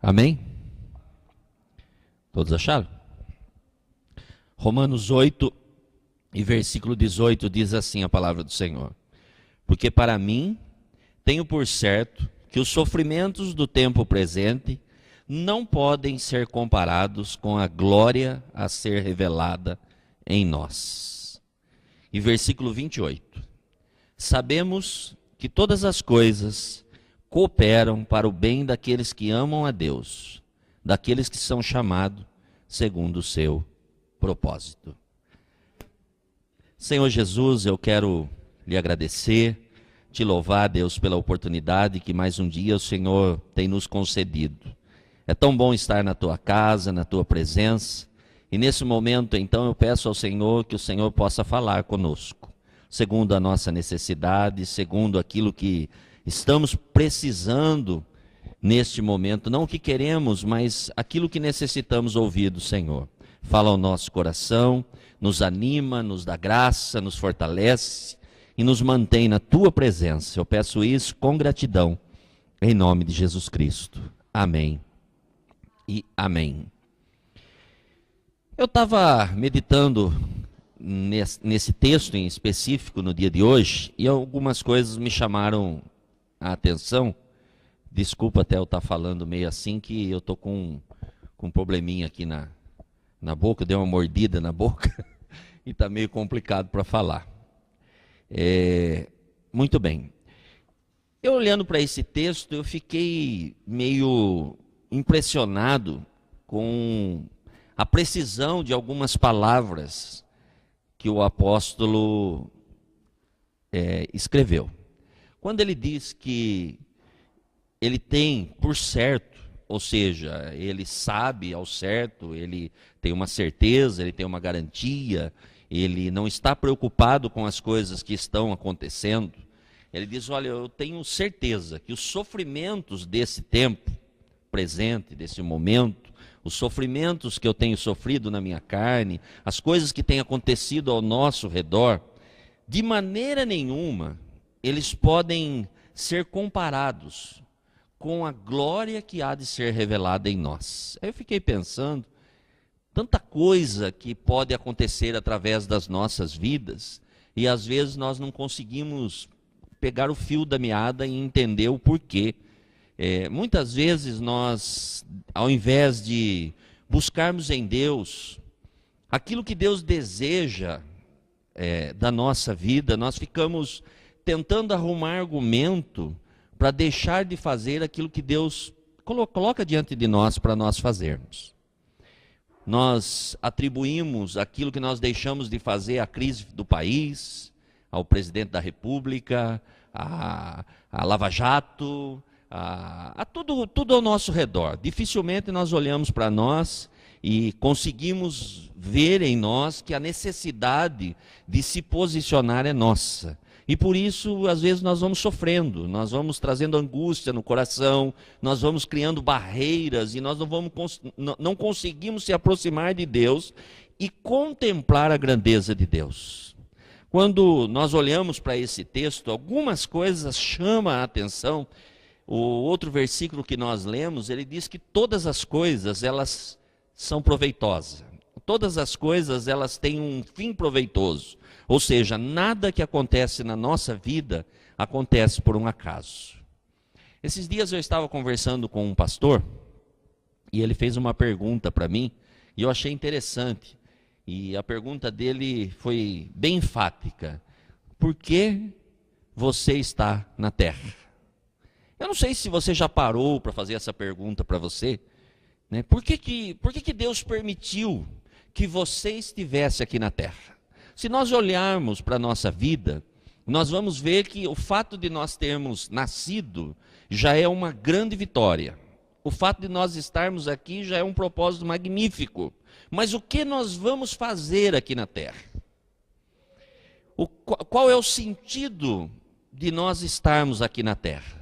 Amém? Todos acharam? Romanos 8 e versículo 18 diz assim a palavra do Senhor: porque para mim tenho por certo que os sofrimentos do tempo presente não podem ser comparados com a glória a ser revelada em nós. E versículo 28. Sabemos que todas as coisas cooperam para o bem daqueles que amam a Deus, daqueles que são chamados segundo o seu propósito. Senhor Jesus, eu quero lhe agradecer, te louvar, Deus, pela oportunidade que mais um dia o Senhor tem nos concedido. É tão bom estar na tua casa, na tua presença, e nesse momento, então, eu peço ao Senhor que o Senhor possa falar conosco, segundo a nossa necessidade, segundo aquilo que estamos precisando neste momento, não o que queremos, mas aquilo que necessitamos ouvir do Senhor. Fala ao nosso coração, nos anima, nos dá graça, nos fortalece e nos mantém na tua presença. Eu peço isso com gratidão, em nome de Jesus Cristo. Amém e amém. Eu estava meditando nesse texto em específico no dia de hoje e algumas coisas me chamaram a atenção. Desculpa até eu estar falando meio assim, que eu estou com um probleminha aqui na boca, dei uma mordida na boca e está meio complicado para falar. Muito bem. Eu olhando para esse texto, eu fiquei meio impressionado com a precisão de algumas palavras que o apóstolo escreveu. Quando ele diz que ele tem por certo, ou seja, ele sabe ao certo, ele tem uma certeza, ele tem uma garantia, ele não está preocupado com as coisas que estão acontecendo. Ele diz, olha, eu tenho certeza que os sofrimentos desse tempo presente, desse momento, os sofrimentos que eu tenho sofrido na minha carne, as coisas que têm acontecido ao nosso redor, de maneira nenhuma eles podem ser comparados com a glória que há de ser revelada em nós. Aí eu fiquei pensando, tanta coisa que pode acontecer através das nossas vidas, e às vezes nós não conseguimos pegar o fio da meada e entender o porquê. Muitas vezes nós, ao invés de buscarmos em Deus aquilo que Deus deseja da nossa vida, nós ficamos tentando arrumar argumento para deixar de fazer aquilo que Deus coloca diante de nós para nós fazermos. Nós atribuímos aquilo que nós deixamos de fazer à crise do país, ao presidente da República, a Lava Jato, a tudo ao nosso redor. Dificilmente nós olhamos para nós e conseguimos ver em nós que a necessidade de se posicionar é nossa. E por isso, às vezes, nós vamos sofrendo, nós vamos trazendo angústia no coração, nós vamos criando barreiras e nós não conseguimos se aproximar de Deus e contemplar a grandeza de Deus. Quando nós olhamos para esse texto, algumas coisas chamam a atenção. O outro versículo que nós lemos, ele diz que todas as coisas, elas são proveitosas. Todas as coisas, elas têm um fim proveitoso. Ou seja, nada que acontece na nossa vida acontece por um acaso. Esses dias eu estava conversando com um pastor e ele fez uma pergunta para mim e eu achei interessante. E a pergunta dele foi bem enfática: por que você está na terra? Eu não sei se você já parou para fazer essa pergunta para você, né? Por que Deus permitiu que você estivesse aqui na terra? Se nós olharmos para a nossa vida, nós vamos ver que o fato de nós termos nascido já é uma grande vitória. O fato de nós estarmos aqui já é um propósito magnífico. Mas o que nós vamos fazer aqui na terra? Qual é o sentido de nós estarmos aqui na terra?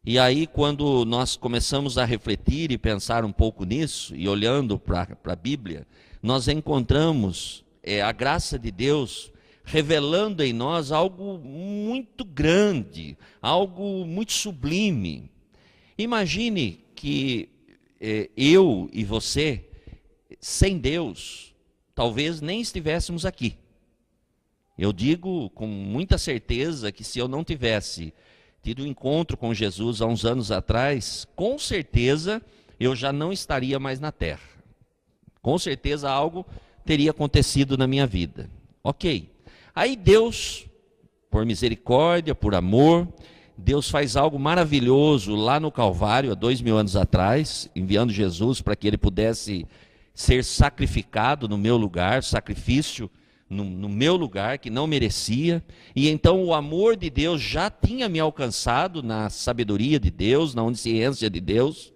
E aí, quando nós começamos a refletir e pensar um pouco nisso, e olhando para a Bíblia, nós encontramos a graça de Deus revelando em nós algo muito grande, algo muito sublime. Imagine que eu e você, sem Deus, talvez nem estivéssemos aqui. Eu digo com muita certeza que se eu não tivesse tido um encontro com Jesus há uns anos atrás, com certeza eu já não estaria mais na terra. Com certeza algo teria acontecido na minha vida. Ok. Aí Deus, por misericórdia, por amor, Deus faz algo maravilhoso lá no Calvário, há 2000 anos atrás, enviando Jesus para que ele pudesse ser sacrificado no meu lugar, sacrifício no meu lugar, que não merecia. E então o amor de Deus já tinha me alcançado na sabedoria de Deus, na onisciência de Deus.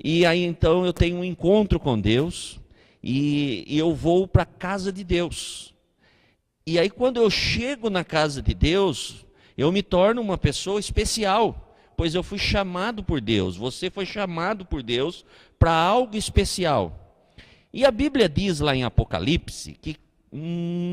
E aí então eu tenho um encontro com Deus e eu vou para a casa de Deus. E aí quando eu chego na casa de Deus, eu me torno uma pessoa especial, pois eu fui chamado por Deus, você foi chamado por Deus para algo especial. E a Bíblia diz lá em Apocalipse que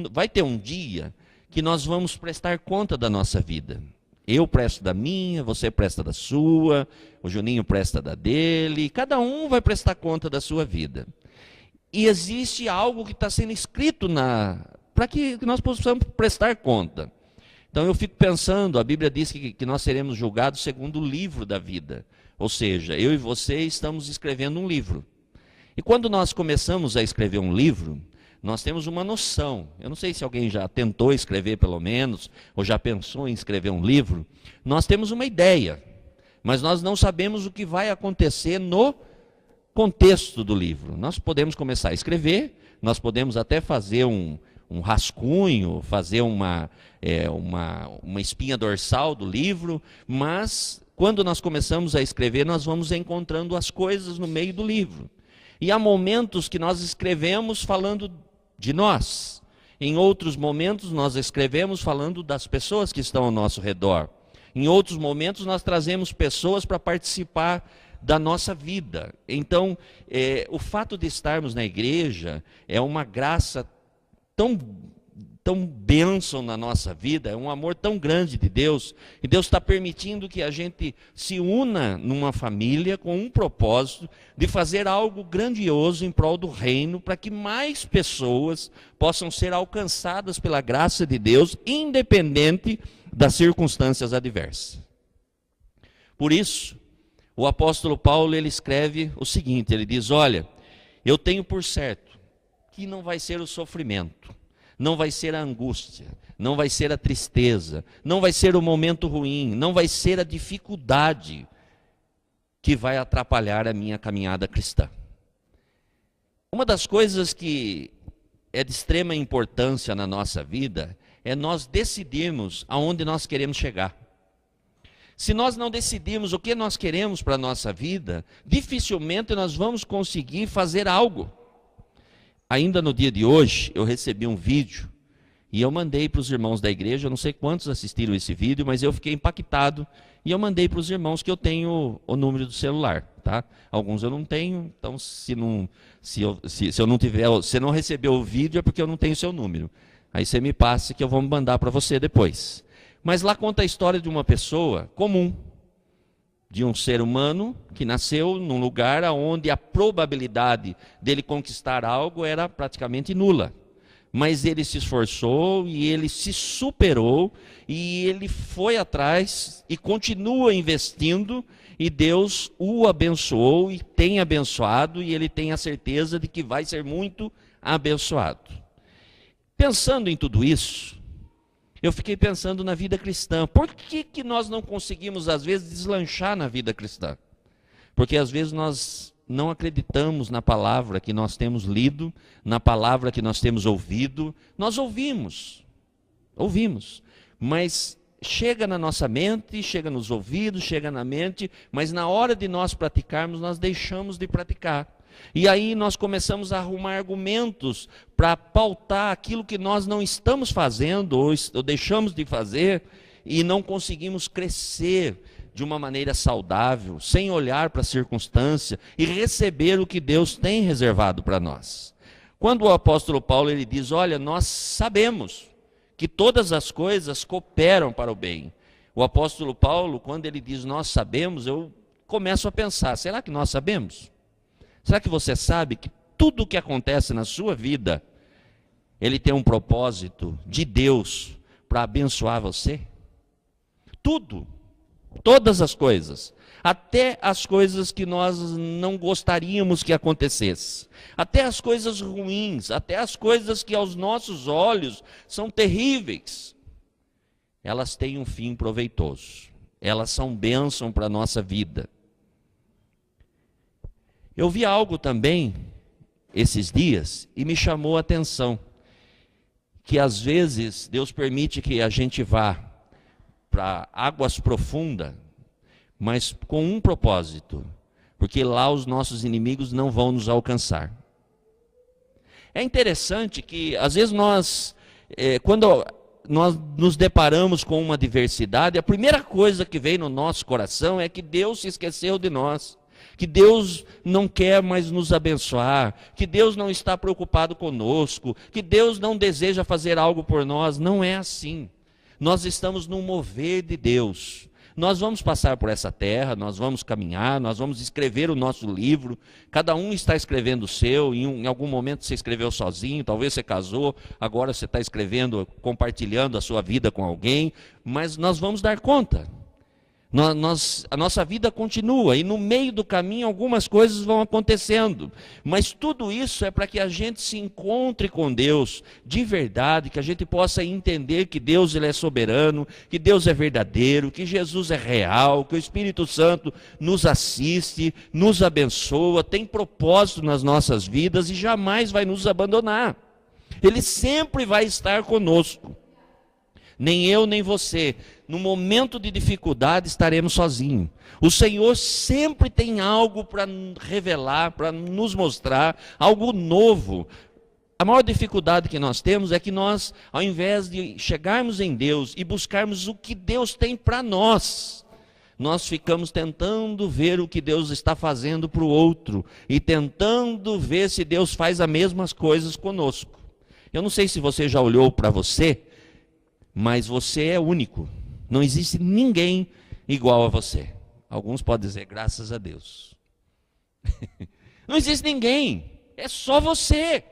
vai ter um dia que nós vamos prestar conta da nossa vida. Eu presto da minha, você presta da sua, o Juninho presta da dele, cada um vai prestar conta da sua vida. E existe algo que está sendo escrito para que nós possamos prestar conta. Então eu fico pensando, a Bíblia diz que nós seremos julgados segundo o livro da vida. Ou seja, eu e você estamos escrevendo um livro. E quando nós começamos a escrever um livro, nós temos uma noção. Eu não sei se alguém já tentou escrever pelo menos, ou já pensou em escrever um livro. Nós temos uma ideia, mas nós não sabemos o que vai acontecer no contexto do livro. Nós podemos começar a escrever, nós podemos até fazer um rascunho, fazer uma espinha dorsal do livro, mas quando nós começamos a escrever, nós vamos encontrando as coisas no meio do livro. E há momentos que nós escrevemos falando de nós. Em outros momentos nós escrevemos falando das pessoas que estão ao nosso redor. Em outros momentos nós trazemos pessoas para participar da nossa vida. Então, o fato de estarmos na igreja é uma graça tão bênção na nossa vida, é um amor tão grande de Deus, e Deus está permitindo que a gente se una numa família com um propósito de fazer algo grandioso em prol do reino, para que mais pessoas possam ser alcançadas pela graça de Deus, independente das circunstâncias adversas. Por isso, o apóstolo Paulo ele escreve o seguinte, ele diz, olha, eu tenho por certo que não vai ser o sofrimento, não vai ser a angústia, não vai ser a tristeza, não vai ser o momento ruim, não vai ser a dificuldade que vai atrapalhar a minha caminhada cristã. Uma das coisas que é de extrema importância na nossa vida é nós decidirmos aonde nós queremos chegar. Se nós não decidirmos o que nós queremos para a nossa vida, dificilmente nós vamos conseguir fazer algo. Ainda no dia de hoje, eu recebi um vídeo e eu mandei para os irmãos da igreja, eu não sei quantos assistiram esse vídeo, mas eu fiquei impactado e eu mandei para os irmãos que eu tenho o número do celular, tá? Alguns eu não tenho, então se eu não tiver, se não recebeu o vídeo é porque eu não tenho o seu número. Aí você me passa que eu vou mandar para você depois. Mas lá conta a história de uma pessoa comum, de um ser humano que nasceu num lugar onde a probabilidade dele conquistar algo era praticamente nula. Mas ele se esforçou e ele se superou e ele foi atrás e continua investindo e Deus o abençoou e tem abençoado e ele tem a certeza de que vai ser muito abençoado. Pensando em tudo isso, eu fiquei pensando na vida cristã. Por que nós não conseguimos, às vezes, deslanchar na vida cristã? Porque, às vezes, nós não acreditamos na palavra que nós temos lido, na palavra que nós temos ouvido. Nós ouvimos, mas chega na nossa mente, chega nos ouvidos, chega na mente, mas na hora de nós praticarmos, nós deixamos de praticar. E aí nós começamos a arrumar argumentos para pautar aquilo que nós não estamos fazendo ou deixamos de fazer e não conseguimos crescer de uma maneira saudável, sem olhar para a circunstância e receber o que Deus tem reservado para nós. Quando o apóstolo Paulo ele diz, olha, nós sabemos que todas as coisas cooperam para o bem. O apóstolo Paulo, quando ele diz nós sabemos, eu começo a pensar, será que nós sabemos? Será que você sabe que tudo o que acontece na sua vida, ele tem um propósito de Deus para abençoar você? Tudo, todas as coisas, até as coisas que nós não gostaríamos que acontecesse, até as coisas ruins, até as coisas que aos nossos olhos são terríveis, elas têm um fim proveitoso, elas são bênção para a nossa vida. Eu vi algo também esses dias e me chamou a atenção, que às vezes Deus permite que a gente vá para águas profundas, mas com um propósito, porque lá os nossos inimigos não vão nos alcançar. É interessante que às vezes quando nós nos deparamos com uma adversidade, a primeira coisa que vem no nosso coração é que Deus se esqueceu de nós, que Deus não quer mais nos abençoar, que Deus não está preocupado conosco, que Deus não deseja fazer algo por nós. Não é assim. Nós estamos no mover de Deus. Nós vamos passar por essa terra, nós vamos caminhar, nós vamos escrever o nosso livro. Cada um está escrevendo o seu, em algum momento você escreveu sozinho, talvez você casou, agora você está escrevendo, compartilhando a sua vida com alguém, mas nós vamos dar conta. A nossa vida continua e no meio do caminho algumas coisas vão acontecendo, mas tudo isso é para que a gente se encontre com Deus de verdade, que a gente possa entender que Deus ele é soberano, que Deus é verdadeiro, que Jesus é real, que o Espírito Santo nos assiste, nos abençoa, tem propósito nas nossas vidas e jamais vai nos abandonar. Ele sempre vai estar conosco. Nem eu, nem você, no momento de dificuldade estaremos sozinhos. O Senhor sempre tem algo para revelar, para nos mostrar, algo novo. A maior dificuldade que nós temos é que nós, ao invés de chegarmos em Deus e buscarmos o que Deus tem para nós, nós ficamos tentando ver o que Deus está fazendo para o outro e tentando ver se Deus faz as mesmas coisas conosco. Eu não sei se você já olhou para você, mas você é único. Não existe ninguém igual a você. Alguns podem dizer, graças a Deus. Não existe ninguém. É só você.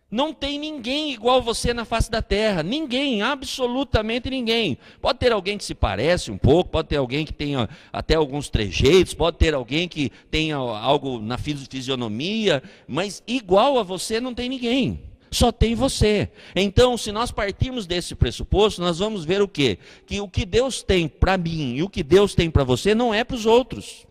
Não tem ninguém igual a você na face da terra. Ninguém, absolutamente ninguém. Pode ter alguém que se parece um pouco, pode ter alguém que tenha até alguns trejeitos, pode ter alguém que tenha algo na fisionomia, mas igual a você não tem ninguém. Só tem você. Então, se nós partirmos desse pressuposto, nós vamos ver o quê? Que o que Deus tem para mim e o que Deus tem para você não é para os outros.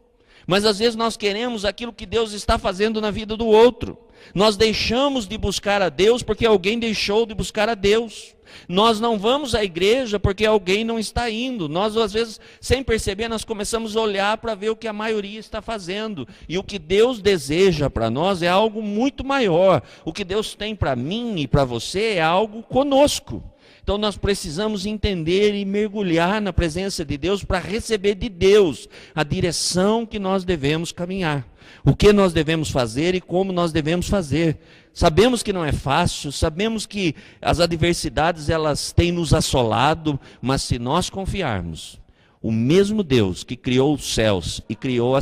Mas às vezes nós queremos aquilo que Deus está fazendo na vida do outro. Nós deixamos de buscar a Deus porque alguém deixou de buscar a Deus. Nós não vamos à igreja porque alguém não está indo. Nós, às vezes, sem perceber, nós começamos a olhar para ver o que a maioria está fazendo. E o que Deus deseja para nós é algo muito maior. O que Deus tem para mim e para você é algo conosco. Então nós precisamos entender e mergulhar na presença de Deus para receber de Deus a direção que nós devemos caminhar. O que nós devemos fazer e como nós devemos fazer. Sabemos que não é fácil, sabemos que as adversidades elas têm nos assolado, mas se nós confiarmos, o mesmo Deus que criou os céus e criou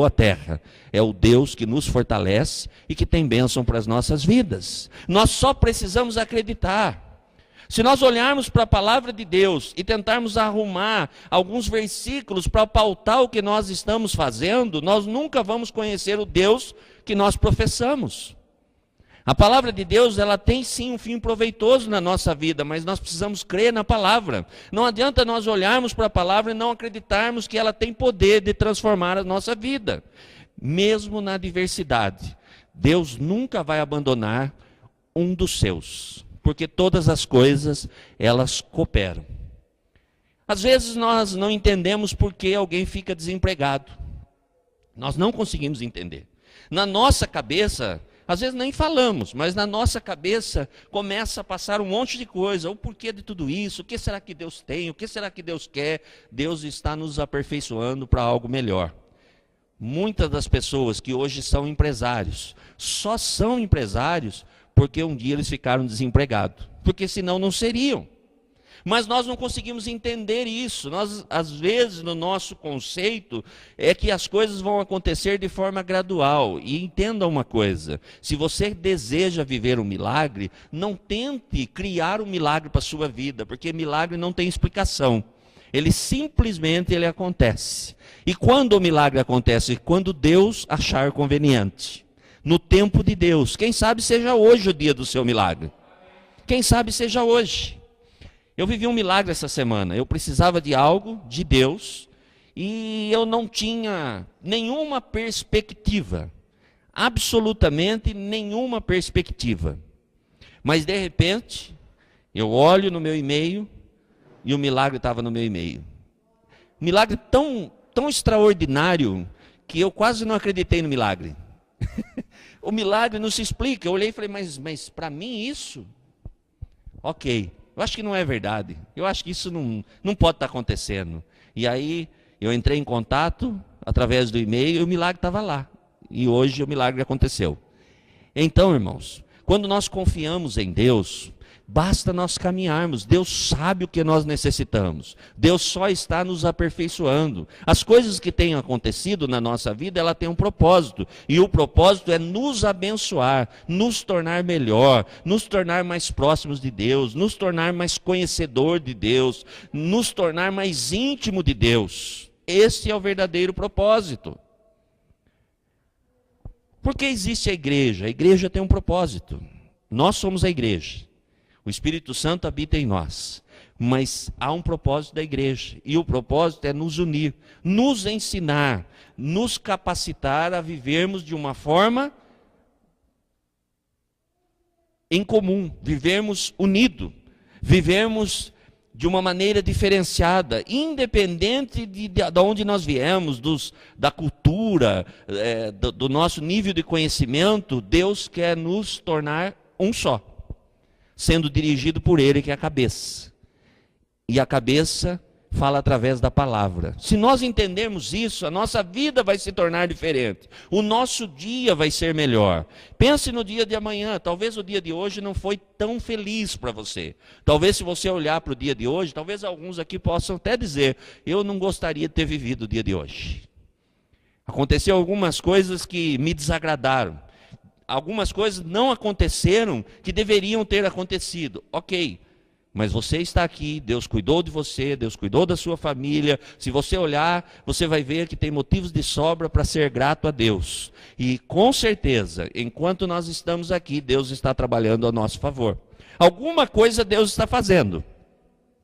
a terra, é o Deus que nos fortalece e que tem bênção para as nossas vidas. Nós só precisamos acreditar. Se nós olharmos para a palavra de Deus e tentarmos arrumar alguns versículos para pautar o que nós estamos fazendo, nós nunca vamos conhecer o Deus que nós professamos. A palavra de Deus, ela tem sim um fim proveitoso na nossa vida, mas nós precisamos crer na palavra. Não adianta nós olharmos para a palavra e não acreditarmos que ela tem poder de transformar a nossa vida. Mesmo na adversidade, Deus nunca vai abandonar um dos seus. Porque todas as coisas, elas cooperam. Às vezes nós não entendemos por que alguém fica desempregado. Nós não conseguimos entender. Na nossa cabeça, às vezes nem falamos, mas na nossa cabeça começa a passar um monte de coisa. O porquê de tudo isso? O que será que Deus tem? O que será que Deus quer? Deus está nos aperfeiçoando para algo melhor. Muitas das pessoas que hoje são empresários, só são empresários porque um dia eles ficaram desempregados, porque senão não seriam. Mas nós não conseguimos entender isso. Nós, às vezes, no nosso conceito, é que as coisas vão acontecer de forma gradual. E entenda uma coisa: se você deseja viver um milagre, não tente criar um milagre para a sua vida, porque milagre não tem explicação. Ele simplesmente acontece. E quando o milagre acontece? Quando Deus achar conveniente. No tempo de Deus. Quem sabe seja hoje o dia do seu milagre. Quem sabe seja hoje. Eu vivi um milagre essa semana. Eu precisava de algo de Deus e eu não tinha nenhuma perspectiva. Absolutamente nenhuma perspectiva. Mas de repente, eu olho no meu e-mail e o milagre estava no meu e-mail. Milagre tão extraordinário que eu quase não acreditei no milagre. O milagre não se explica. Eu olhei e falei, mas para mim isso? Ok. Eu acho que não é verdade. Eu acho que isso não pode estar acontecendo. E aí eu entrei em contato através do e-mail e o milagre estava lá. E hoje o milagre aconteceu. Então, irmãos, quando nós confiamos em Deus, basta nós caminharmos. Deus sabe o que nós necessitamos. Deus só está nos aperfeiçoando. As coisas que têm acontecido na nossa vida, ela tem um propósito. E o propósito é nos abençoar, nos tornar melhor, nos tornar mais próximos de Deus, nos tornar mais conhecedor de Deus, nos tornar mais íntimo de Deus. Esse é o verdadeiro propósito. Por que existe a igreja? A igreja tem um propósito. Nós somos a igreja. O Espírito Santo habita em nós, mas há um propósito da igreja, e o propósito é nos unir, nos ensinar, nos capacitar a vivermos de uma forma em comum, vivermos unidos, vivermos de uma maneira diferenciada, independente de onde nós viemos, da cultura, do nosso nível de conhecimento. Deus quer nos tornar um só, sendo dirigido por Ele, que é a cabeça. E a cabeça fala através da palavra. Se nós entendermos isso, a nossa vida vai se tornar diferente. O nosso dia vai ser melhor. Pense no dia de amanhã. Talvez o dia de hoje não foi tão feliz para você. Talvez, se você olhar para o dia de hoje, talvez alguns aqui possam até dizer, eu não gostaria de ter vivido o dia de hoje. Aconteceu algumas coisas que me desagradaram. Algumas coisas não aconteceram que deveriam ter acontecido. Ok, mas você está aqui, Deus cuidou de você, Deus cuidou da sua família. Se você olhar, você vai ver que tem motivos de sobra para ser grato a Deus. E com certeza, enquanto nós estamos aqui, Deus está trabalhando a nosso favor. Alguma coisa Deus está fazendo.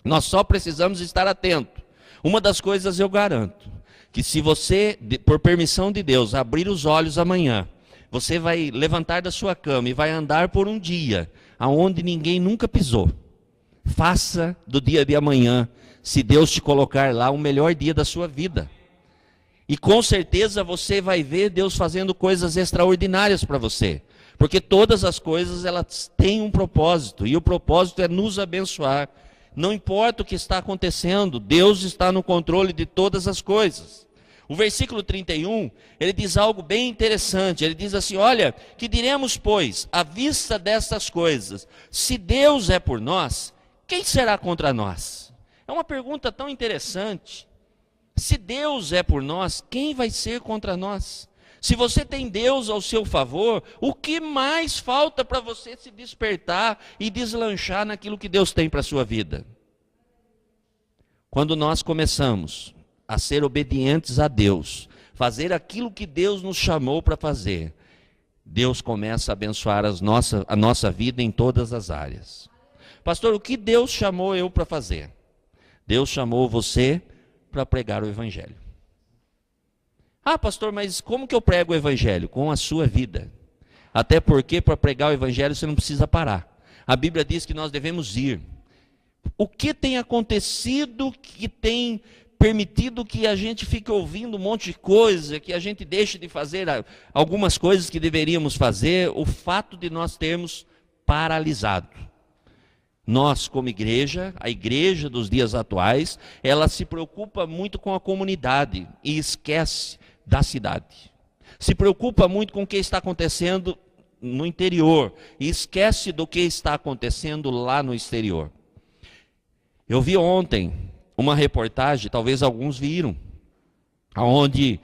Nós só precisamos estar atentos. Uma das coisas eu garanto, que se você, por permissão de Deus, abrir os olhos amanhã, você vai levantar da sua cama e vai andar por um dia aonde ninguém nunca pisou. Faça do dia de amanhã, se Deus te colocar lá, o melhor dia da sua vida. E com certeza você vai ver Deus fazendo coisas extraordinárias para você. Porque todas as coisas, elas têm um propósito. E o propósito é nos abençoar. Não importa o que está acontecendo, Deus está no controle de todas as coisas. O versículo 31, ele diz algo bem interessante. Ele diz assim, olha, que diremos, pois, à vista destas coisas, se Deus é por nós, quem será contra nós? É uma pergunta tão interessante. Se Deus é por nós, quem vai ser contra nós? Se você tem Deus ao seu favor, o que mais falta para você se despertar e deslanchar naquilo que Deus tem para a sua vida? Quando nós começamos a ser obedientes a Deus, fazer aquilo que Deus nos chamou para fazer, Deus começa a abençoar a nossa vida em todas as áreas. Pastor, o que Deus chamou eu para fazer? Deus chamou você para pregar o Evangelho. Ah, pastor, mas como que eu prego o Evangelho? Com a sua vida. Até porque para pregar o Evangelho você não precisa parar. A Bíblia diz que nós devemos ir. O que tem acontecido que tem permitido que a gente fique ouvindo um monte de coisa, que a gente deixe de fazer algumas coisas que deveríamos fazer? O fato de nós termos paralisado. Nós, como igreja, a igreja dos dias atuais, ela se preocupa muito com a comunidade e esquece da cidade. Se preocupa muito com o que está acontecendo no interior e esquece do que está acontecendo lá no exterior. Eu vi ontem uma reportagem, talvez alguns viram, onde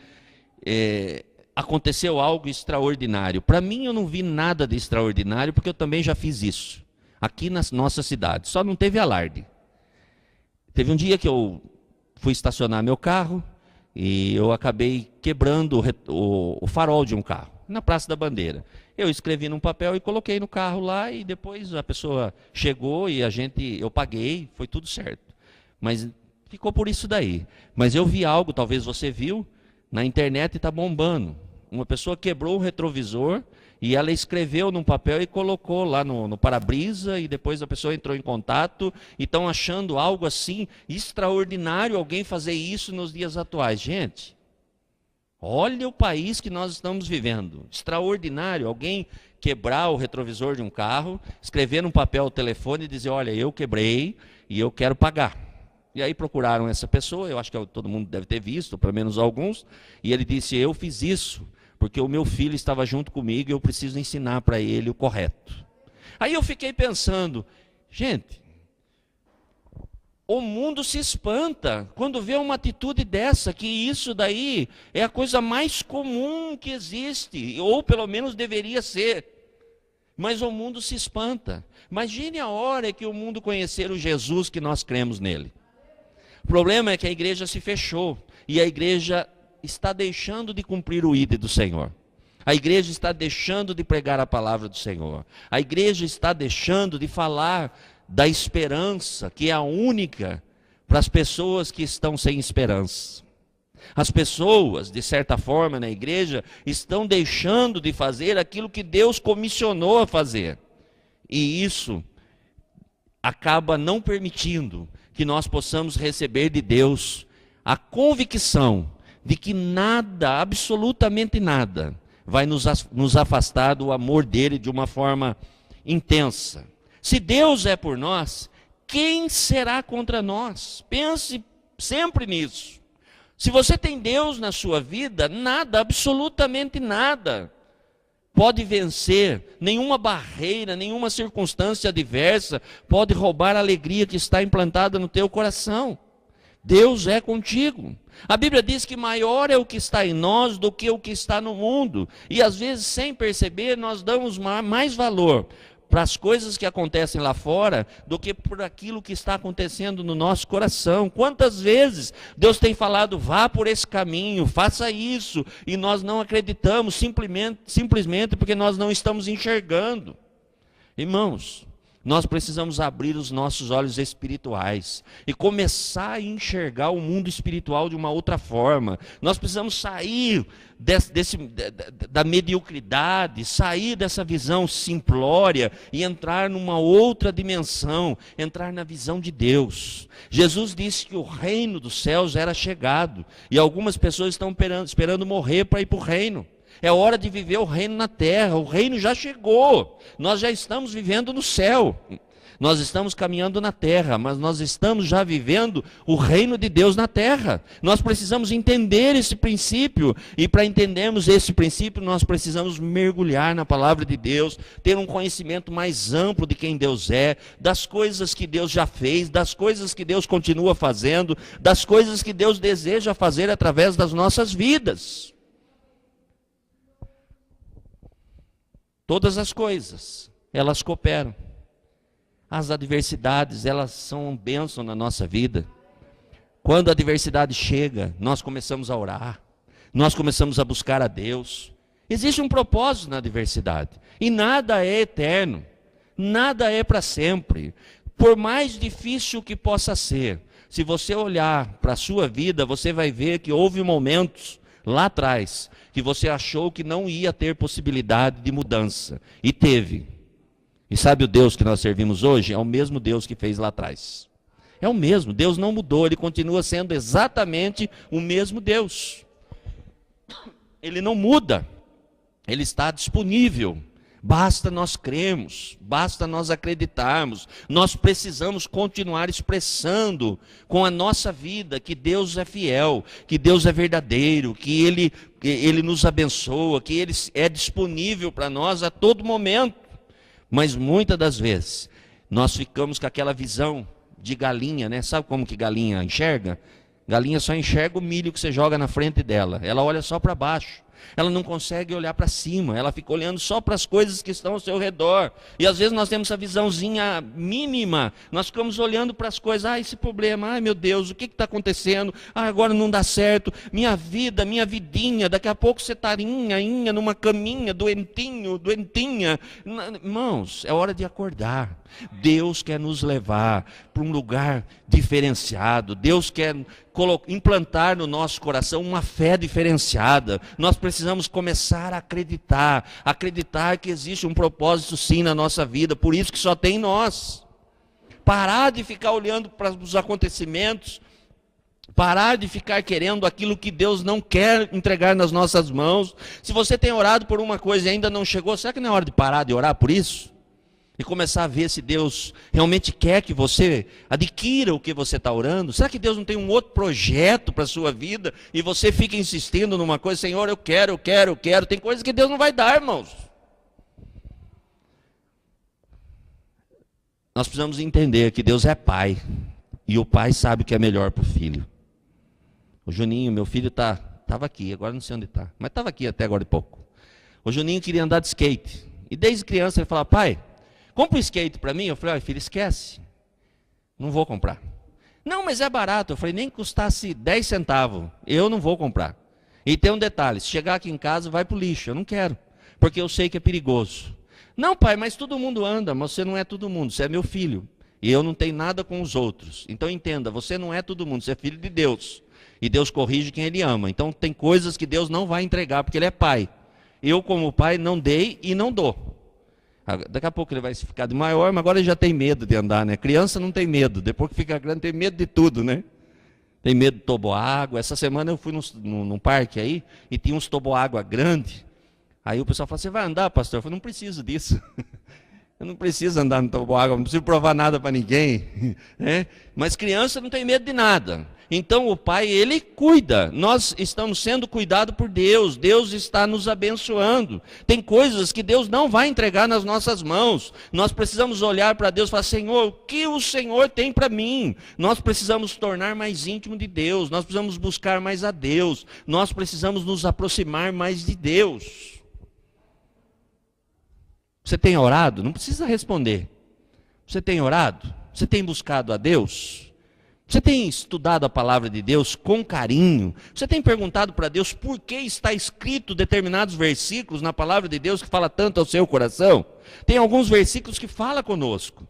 aconteceu algo extraordinário. Para mim, eu não vi nada de extraordinário, porque eu também já fiz isso, aqui na nossa cidade, só não teve alarde. Teve um dia que eu fui estacionar meu carro, e eu acabei quebrando o farol de um carro, na Praça da Bandeira. Eu escrevi num papel e coloquei no carro lá, e depois a pessoa chegou e eu paguei, foi tudo certo. Mas ficou por isso daí. Mas eu vi algo, talvez você viu, na internet está bombando. Uma pessoa quebrou o retrovisor e ela escreveu num papel e colocou lá no para-brisa, e depois a pessoa entrou em contato e estão achando algo assim extraordinário alguém fazer isso nos dias atuais. Gente, olha o país que nós estamos vivendo. Extraordinário alguém quebrar o retrovisor de um carro, escrever num papel o telefone e dizer, olha, eu quebrei e eu quero pagar. E aí procuraram essa pessoa, eu acho que todo mundo deve ter visto, pelo menos alguns, e ele disse, eu fiz isso porque o meu filho estava junto comigo e eu preciso ensinar para ele o correto. Aí eu fiquei pensando, gente, o mundo se espanta quando vê uma atitude dessa, que isso daí é a coisa mais comum que existe, ou pelo menos deveria ser. Mas o mundo se espanta. Imagine a hora que o mundo conhecer o Jesus que nós cremos nele. O problema é que a igreja se fechou, e a igreja está deixando de cumprir o ídolo do Senhor. A igreja está deixando de pregar a palavra do Senhor. A igreja está deixando de falar da esperança, que é a única para as pessoas que estão sem esperança. As pessoas, de certa forma, na igreja, estão deixando de fazer aquilo que Deus comissionou a fazer. E isso acaba não permitindo que nós possamos receber de Deus a convicção de que nada, absolutamente nada, vai nos afastar do amor dele de uma forma intensa. Se Deus é por nós, quem será contra nós? Pense sempre nisso. Se você tem Deus na sua vida, nada, absolutamente nada, pode vencer, nenhuma barreira, nenhuma circunstância adversa pode roubar a alegria que está implantada no teu coração. Deus é contigo. A Bíblia diz que maior é o que está em nós do que o que está no mundo. E às vezes, sem perceber, nós damos mais valor para as coisas que acontecem lá fora do que por aquilo que está acontecendo no nosso coração. Quantas vezes Deus tem falado, vá por esse caminho, faça isso, e nós não acreditamos simplesmente porque nós não estamos enxergando. Irmãos, nós precisamos abrir os nossos olhos espirituais e começar a enxergar o mundo espiritual de uma outra forma. Nós precisamos sair da mediocridade, sair dessa visão simplória e entrar numa outra dimensão, entrar na visão de Deus. Jesus disse que o reino dos céus era chegado, e algumas pessoas estão esperando morrer para ir para o reino. É hora de viver o reino na terra, o reino já chegou, nós já estamos vivendo no céu, nós estamos caminhando na terra, mas nós estamos já vivendo o reino de Deus na terra. Nós precisamos entender esse princípio, e para entendermos esse princípio, nós precisamos mergulhar na palavra de Deus, ter um conhecimento mais amplo de quem Deus é, das coisas que Deus já fez, das coisas que Deus continua fazendo, das coisas que Deus deseja fazer através das nossas vidas. Todas as coisas, elas cooperam. As adversidades, elas são um bênção na nossa vida. Quando a adversidade chega, nós começamos a orar, nós começamos a buscar a Deus. Existe um propósito na adversidade, e nada é eterno, nada é para sempre. Por mais difícil que possa ser, se você olhar para a sua vida, você vai ver que houve momentos lá atrás que você achou que não ia ter possibilidade de mudança, e teve. E sabe o Deus que nós servimos hoje? É o mesmo Deus que fez lá atrás. É o mesmo, Deus não mudou, Ele continua sendo exatamente o mesmo Deus. Ele não muda, Ele está disponível. Basta nós crermos, basta nós acreditarmos. Nós precisamos continuar expressando com a nossa vida que Deus é fiel, que Deus é verdadeiro, que Ele nos abençoa, que Ele é disponível para nós a todo momento. Mas muitas das vezes nós ficamos com aquela visão de galinha, né? Sabe como que galinha enxerga? Galinha só enxerga o milho que você joga na frente dela. Ela olha só para baixo. Ela não consegue olhar para cima, ela fica olhando só para as coisas que estão ao seu redor. E às vezes nós temos essa visãozinha mínima, nós ficamos olhando para as coisas, esse problema, ai meu Deus, o que está acontecendo? Agora não dá certo, minha vida, minha vidinha, daqui a pouco você está numa caminha, doentinha. Irmãos, é hora de acordar. Deus quer nos levar para um lugar diferenciado. Deus quer implantar no nosso coração uma fé diferenciada. Nós precisamos começar a acreditar que existe um propósito sim na nossa vida, por isso que só tem nós. Parar de ficar olhando para os acontecimentos, parar de ficar querendo aquilo que Deus não quer entregar nas nossas mãos. Se você tem orado por uma coisa e ainda não chegou, será que não é hora de parar de orar por isso? E começar a ver se Deus realmente quer que você adquira o que você está orando? Será que Deus não tem um outro projeto para a sua vida? E você fica insistindo numa coisa, Senhor, eu quero. Tem coisas que Deus não vai dar, irmãos. Nós precisamos entender que Deus é pai. E o pai sabe o que é melhor para o filho. O Juninho, meu filho, estava aqui, agora não sei onde está. Mas estava aqui até agora de pouco. O Juninho queria andar de skate. E desde criança ele falava, pai, compra um skate para mim. Eu falei, filho, esquece, não vou comprar. Não, mas é barato. Eu falei, nem custasse 10 centavos, eu não vou comprar. E tem um detalhe, se chegar aqui em casa, vai para o lixo. Eu não quero, porque eu sei que é perigoso. Não, pai, mas todo mundo anda. Mas você não é todo mundo, você é meu filho. E eu não tenho nada com os outros. Então entenda, você não é todo mundo, você é filho de Deus. E Deus corrige quem Ele ama. Então tem coisas que Deus não vai entregar, porque Ele é pai. Eu, como pai, não dei e não dou. Daqui a pouco ele vai ficar de maior, mas agora ele já tem medo de andar, né? Criança não tem medo, depois que fica grande tem medo de tudo, né? Tem medo de toboágua. Essa semana eu fui num parque aí, e tinha uns toboágua grande. Aí o pessoal falou, você vai andar, pastor? Eu falei, não preciso disso. Eu não preciso andar no toboágua, não preciso provar nada para ninguém. Né? Mas criança não tem medo de nada. Então o pai, ele cuida. Nós estamos sendo cuidados por Deus. Deus está nos abençoando. Tem coisas que Deus não vai entregar nas nossas mãos. Nós precisamos olhar para Deus e falar, Senhor, o que o Senhor tem para mim? Nós precisamos tornar mais íntimo de Deus. Nós precisamos buscar mais a Deus. Nós precisamos nos aproximar mais de Deus. Você tem orado? Não precisa responder. Você tem orado? Você tem buscado a Deus? Você tem estudado a palavra de Deus com carinho? Você tem perguntado para Deus por que está escrito determinados versículos na palavra de Deus que fala tanto ao seu coração? Tem alguns versículos que falam conosco.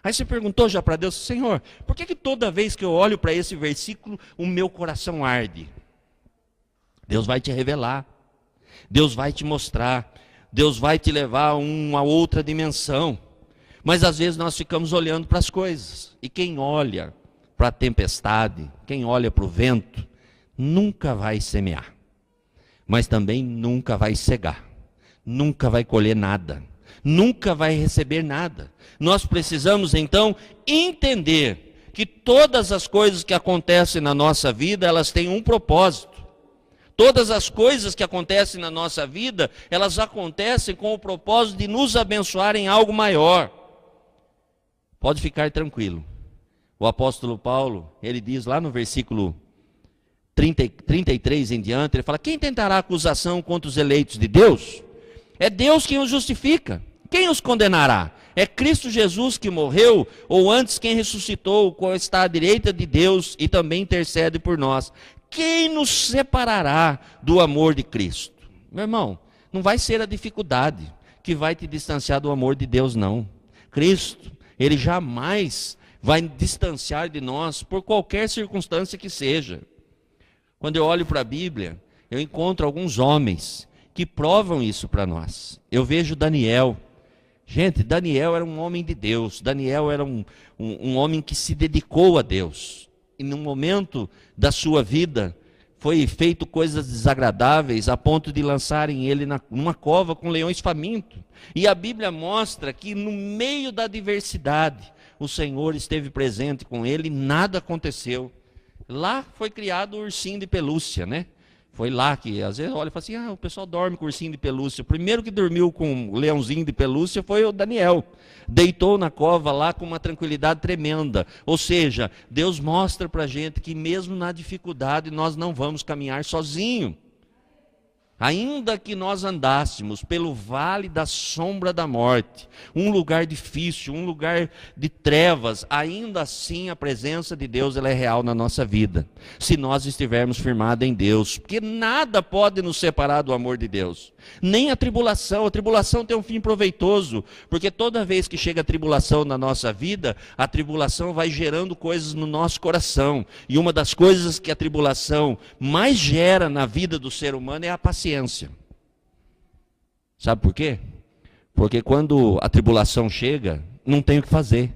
Aí você perguntou já para Deus, Senhor, por que toda vez que eu olho para esse versículo, o meu coração arde? Deus vai te revelar. Deus vai te mostrar. Deus vai te levar a uma outra dimensão. Mas às vezes nós ficamos olhando para as coisas. E quem olha para a tempestade, quem olha para o vento, nunca vai semear. Mas também nunca vai cegar. Nunca vai colher nada. Nunca vai receber nada. Nós precisamos então entender que todas as coisas que acontecem na nossa vida, elas têm um propósito. Todas as coisas que acontecem na nossa vida, elas acontecem com o propósito de nos abençoar em algo maior. Pode ficar tranquilo. O apóstolo Paulo, ele diz lá no versículo 33 em diante, ele fala, quem tentará acusação contra os eleitos de Deus? É Deus quem os justifica. Quem os condenará? É Cristo Jesus que morreu, ou antes quem ressuscitou, o qual está à direita de Deus e também intercede por nós. Quem nos separará do amor de Cristo? Meu irmão, não vai ser a dificuldade que vai te distanciar do amor de Deus, não. Cristo, Ele jamais vai distanciar de nós por qualquer circunstância que seja. Quando eu olho para a Bíblia, eu encontro alguns homens que provam isso para nós. Eu vejo Daniel. Gente, Daniel era um homem de Deus. Daniel era um homem que se dedicou a Deus. E num momento da sua vida, foi feito coisas desagradáveis, a ponto de lançarem ele numa cova com leões famintos. E a Bíblia mostra que no meio da adversidade, o Senhor esteve presente com ele e nada aconteceu. Lá foi criado o ursinho de pelúcia, né? Foi lá que, às vezes, olha e fala assim, o pessoal dorme com ursinho de pelúcia. O primeiro que dormiu com um leãozinho de pelúcia foi o Daniel. Deitou na cova lá com uma tranquilidade tremenda. Ou seja, Deus mostra para a gente que mesmo na dificuldade nós não vamos caminhar sozinho. Ainda que nós andássemos pelo vale da sombra da morte, um lugar difícil, um lugar de trevas, ainda assim a presença de Deus ela é real na nossa vida, se nós estivermos firmados em Deus, porque nada pode nos separar do amor de Deus, nem a tribulação tem um fim proveitoso, porque toda vez que chega a tribulação na nossa vida, a tribulação vai gerando coisas no nosso coração, e uma das coisas que a tribulação mais gera na vida do ser humano é a paciência. Sabe por quê? Porque quando a tribulação chega, não tem o que fazer.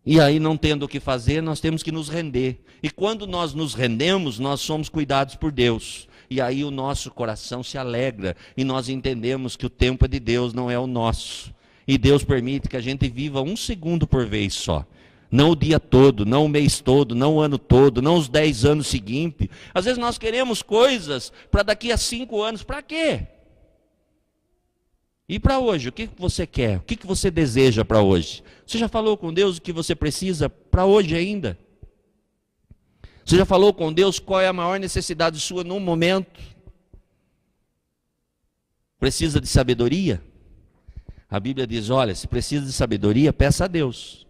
E aí, não tendo o que fazer, nós temos que nos render. E quando nós nos rendemos, nós somos cuidados por Deus. E aí o nosso coração se alegra. E nós entendemos que o tempo é de Deus, não é o nosso. E Deus permite que a gente viva 1 segundo por vez só. Não o dia todo, não o mês todo, não o ano todo, não os 10 anos seguintes. Às vezes nós queremos coisas para daqui a 5 anos. Para quê? E para hoje, o que você quer? O que você deseja para hoje? Você já falou com Deus o que você precisa para hoje ainda? Você já falou com Deus qual é a maior necessidade sua num momento? Precisa de sabedoria? A Bíblia diz, olha, se precisa de sabedoria, peça a Deus.